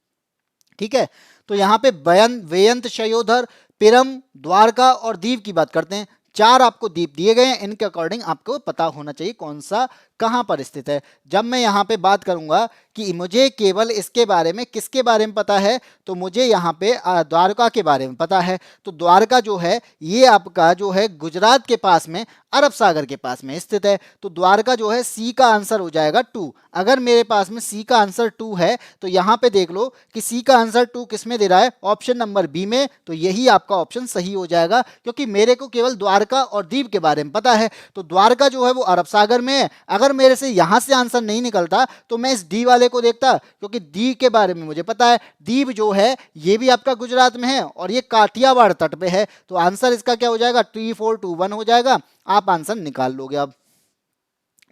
[SPEAKER 1] ठीक है, तो यहाँ पे वेयंत, शयोधर, पिरम, द्वारका और दीव की बात करते हैं। 4 आपको द्वीप दिए गए हैं, इनके अकॉर्डिंग आपको पता होना चाहिए कौन सा कहां पर स्थित है। जब मैं यहाँ पे बात करूंगा कि मुझे केवल इसके बारे में, किसके बारे में पता है, तो मुझे यहाँ पे द्वारका के बारे में पता है। तो द्वारका जो है ये आपका जो है गुजरात के पास में, अरब सागर के पास में स्थित है। तो द्वारका जो है सी का आंसर हो जाएगा 2। अगर मेरे पास में सी का आंसर 2 है तो यहाँ पे देख लो कि सी का आंसर 2 किस में दे रहा है? ऑप्शन नंबर बी में। तो यही आपका ऑप्शन सही हो जाएगा, क्योंकि मेरे को केवल द्वारका और द्वीप के बारे में पता है। तो द्वारका जो है वो अरब सागर में है। अगर मेरे से यहां से आंसर नहीं निकलता तो मैं इस डी वाले को देखता, क्योंकि दी के बारे में मुझे पता है। दीव जो है ये भी आपका गुजरात में है और ये काठियावाड़ तट पे है। तो आंसर इसका क्या हो जाएगा? 3421 हो जाएगा। आप आंसर निकाल लोगे अब।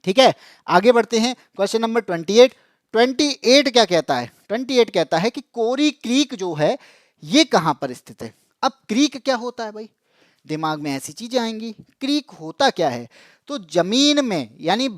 [SPEAKER 1] ठीक है, आगे बढ़ते हैं क्वेश्चन नंबर 28। 28 क्या कहता है? 28 कहता है कि कोरी क्रीक जो है ये कहां पर स्थित है। अब क्रीक क्या होता है भाई? दिमाग में ऐसी चीजें आएंगी, क्रीक होता क्या है? तो जमीन में, यानी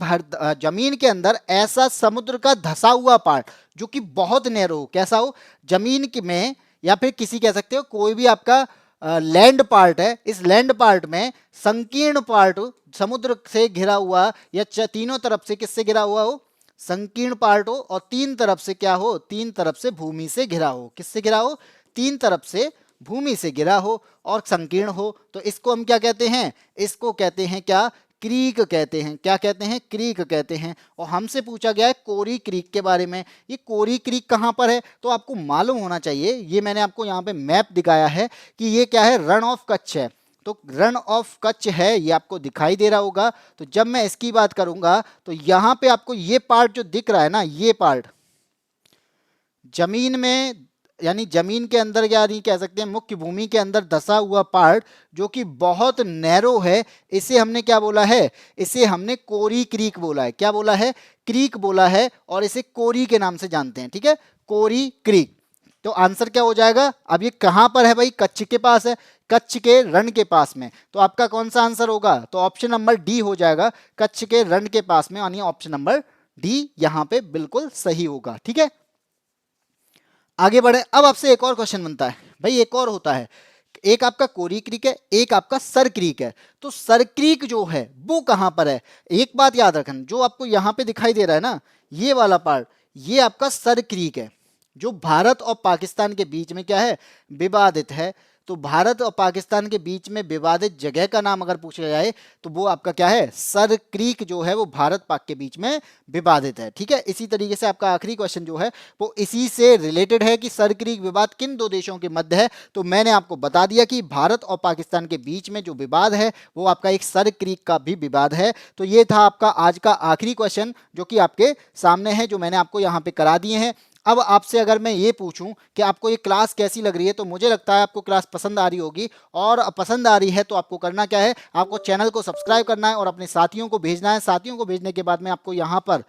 [SPEAKER 1] जमीन के अंदर ऐसा समुद्र का धसा हुआ पार्ट जो कि बहुत नैरो हो। कैसा हो? जमीन में, या फिर किसी कह सकते हो कोई भी आपका लैंड पार्ट है, इस लैंड पार्ट में संकीर्ण पार्ट समुद्र से घिरा हुआ, या तीनों तरफ से किससे घिरा हुआ हो? संकीर्ण पार्ट हो, और 3 तरफ से क्या हो? 3 तरफ से भूमि से घिरा हो। किससे घिरा हो? 3 तरफ से भूमि से घिरा हो और संकीर्ण हो। तो इसको हम क्या कहते हैं? इसको कहते हैं क्या? क्रीक कहते हैं। क्या कहते हैं? क्रीक कहते हैं। और हमसे पूछा गया है कोरी क्रीक के बारे में। ये कोरी क्रीक कहाँ पर है? तो आपको मालूम होना चाहिए, ये मैंने आपको यहाँ पे मैप दिखाया है कि ये क्या है? रण ऑफ कच्छ है। तो रण ऑफ कच्छ है, ये आपको दिखाई दे रहा होगा। तो जब मैं इसकी बात करूंगा तो यहाँ पे आपको ये पार्ट जो दिख रहा है ना, ये पार्ट जमीन में, यानी जमीन के अंदर, या नहीं कह सकते हैं मुख्य भूमि के अंदर धसा हुआ पार्ट जो कि बहुत नैरो है, इसे हमने क्या बोला है? इसे हमने कोरी क्रीक बोला है। क्या बोला है? क्रीक बोला है, और इसे कोरी के नाम से जानते हैं। ठीक है, कोरी क्रीक। तो आंसर क्या हो जाएगा? अब ये कहां पर है भाई? कच्छ के पास है, कच्छ के रण के पास में। तो आपका कौन सा आंसर होगा? तो ऑप्शन नंबर डी हो जाएगा, कच्छ के रण के पास में, यानी ऑप्शन नंबर डी यहां पे बिल्कुल सही होगा। ठीक है, आगे बढ़े। अब आपसे एक और क्वेश्चन बनता है भाई, एक और होता है, एक आपका कोरी क्रीक है, एक आपका सर क्रीक है। तो सर क्रीक जो है वो कहां पर है? एक बात याद रखना, जो आपको यहां पे दिखाई दे रहा है ना, ये वाला पार्ट, ये आपका सर क्रीक है, जो भारत और पाकिस्तान के बीच में क्या है, विवादित है। तो भारत और पाकिस्तान के बीच में विवादित जगह का नाम अगर पूछा जाए तो वो आपका क्या है, सर क्रीक जो है वो भारत पाक के बीच में विवादित है। ठीक है, इसी तरीके से आपका आखिरी क्वेश्चन जो है वो इसी से रिलेटेड है कि सर क्रीक विवाद किन दो देशों के मध्य है। तो मैंने आपको बता दिया कि भारत और पाकिस्तान के बीच में जो विवाद है वो आपका एक सर क्रीक का भी विवाद है। तो ये था आपका आज का आखिरी क्वेश्चन जो कि आपके सामने है, जो मैंने आपको यहाँ पे करा दिए हैं। अब आपसे अगर मैं ये पूछूं कि आपको ये क्लास कैसी लग रही है, तो मुझे लगता है आपको क्लास पसंद आ रही होगी। और पसंद आ रही है तो आपको करना क्या है, आपको चैनल को सब्सक्राइब करना है और अपने साथियों को भेजना है। साथियों को भेजने के बाद में आपको यहाँ पर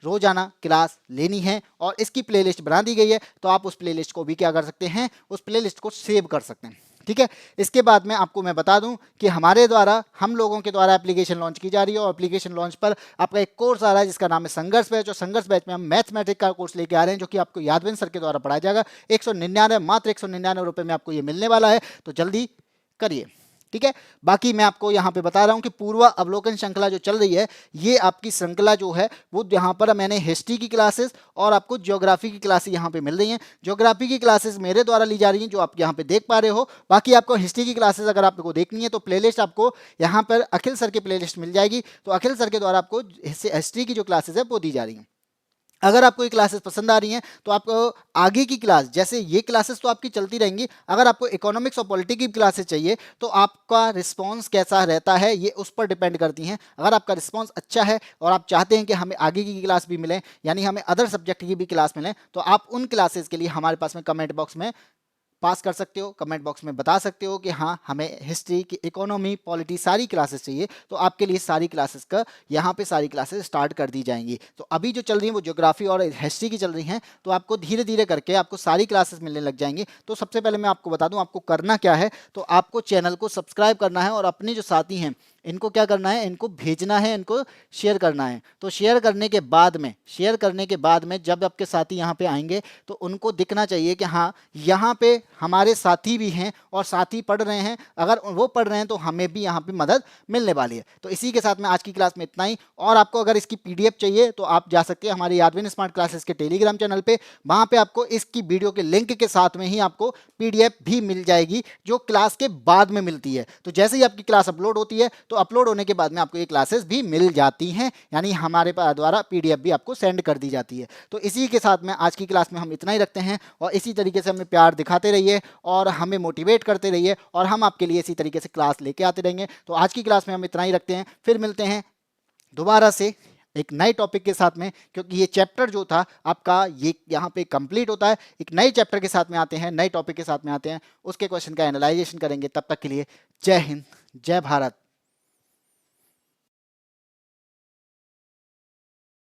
[SPEAKER 1] रोजाना क्लास लेनी है और इसकी प्लेलिस्ट बना दी गई है, तो आप उस प्लेलिस्ट को भी क्या कर सकते हैं, उस प्लेलिस्ट को सेव कर सकते हैं। ठीक है, इसके बाद में आपको मैं बता दूं कि हमारे द्वारा, हम लोगों के द्वारा एप्लीकेशन लॉन्च की जा रही है और एप्लीकेशन लॉन्च पर आपका एक कोर्स आ रहा है जिसका नाम है संघर्ष बैच। और संघर्ष बैच में हम मैथमेटिक्स का कोर्स लेके आ रहे हैं जो कि आपको यादवेंद्र सर के द्वारा पढ़ाया जाएगा। 199, मात्र 199 रुपये में आपको ये मिलने वाला है, तो जल्दी करिए। ठीक है, बाकी मैं आपको यहाँ पे बता रहा हूँ कि पूर्व अवलोकन श्रृंखला जो चल रही है, ये आपकी श्रृंखला जो है वो यहाँ पर मैंने हिस्ट्री की क्लासेस और आपको ज्योग्राफी की क्लासेस यहाँ पे मिल रही हैं। ज्योग्राफी की क्लासेस मेरे द्वारा ली जा रही हैं, जो आप यहाँ पे देख पा रहे हो। बाकी आपको हिस्ट्री की क्लासेस अगर आपको देखनी है तो प्लेलिस्ट आपको यहाँ पर अखिल सर की प्लेलिस्ट मिल जाएगी। तो अखिल सर के द्वारा आपको हिस्ट्री की जो क्लासेस है वो दी जा रही हैं। अगर आपको ये क्लासेस पसंद आ रही हैं तो आपको आगे की क्लास, जैसे ये क्लासेस तो आपकी चलती रहेंगी, अगर आपको इकोनॉमिक्स और पॉलिटिक्स की क्लासेस चाहिए तो आपका रिस्पांस कैसा रहता है ये उस पर डिपेंड करती हैं। अगर आपका रिस्पांस अच्छा है और आप चाहते हैं कि हमें आगे की क्लास भी मिले, यानी हमें अदर सब्जेक्ट की भी क्लास मिले, तो आप उन क्लासेस के लिए हमारे पास में कमेंट बॉक्स में पास कर सकते हो, कमेंट बॉक्स में बता सकते हो कि हाँ हमें हिस्ट्री की, इकोनॉमी, पॉलिटी सारी क्लासेस चाहिए। तो आपके लिए सारी क्लासेस का यहाँ पे सारी क्लासेस स्टार्ट कर दी जाएंगी। तो अभी जो चल रही है वो ज्योग्राफी और हिस्ट्री की चल रही हैं, तो आपको धीरे धीरे करके आपको सारी क्लासेस मिलने लग जाएंगी। तो सबसे पहले मैं आपको बता दूं आपको करना क्या है, तो आपको चैनल को सब्सक्राइब करना है और अपने जो साथी हैं इनको क्या करना है, इनको भेजना है, इनको शेयर करना है। तो शेयर करने के बाद में जब आपके साथी यहाँ पे आएंगे तो उनको दिखना चाहिए कि हाँ यहाँ पे हमारे साथी भी हैं और साथी पढ़ रहे हैं। अगर वो पढ़ रहे हैं तो हमें भी यहाँ पे मदद मिलने वाली है। तो इसी के साथ में आज की क्लास में इतना ही। और आपको अगर इसकी पीडीएफ चाहिए तो आप जा सकते हैं हमारे यादवेंद्र स्मार्ट क्लासेस के टेलीग्राम चैनल पे। वहाँ पे आपको इसकी वीडियो के लिंक के साथ में ही आपको पीडीएफ भी मिल जाएगी, जो क्लास के बाद में मिलती है। तो जैसे ही आपकी क्लास अपलोड होती है तो अपलोड होने के बाद में आपको ये क्लासेस भी मिल जाती हैं, यानी हमारे द्वारा पीडीएफ भी आपको सेंड कर दी जाती है। तो इसी के साथ में आज की क्लास में हम इतना ही रखते हैं और इसी तरीके से हमें प्यार दिखाते रहिए और हमें मोटिवेट करते रहिए और हम आपके लिए इसी तरीके से क्लास लेके आते रहेंगे। तो आज की क्लास में हम इतना ही रखते हैं, फिर मिलते हैं दोबारा से एक नए टॉपिक के साथ में, क्योंकि ये चैप्टर जो था आपका ये यहाँ पे कंप्लीट होता है। एक नए चैप्टर के साथ में आते हैं, नए टॉपिक के साथ में आते हैं, उसके क्वेश्चन का एनालाइजेशन करेंगे। तब तक के लिए जय हिंद, जय भारत।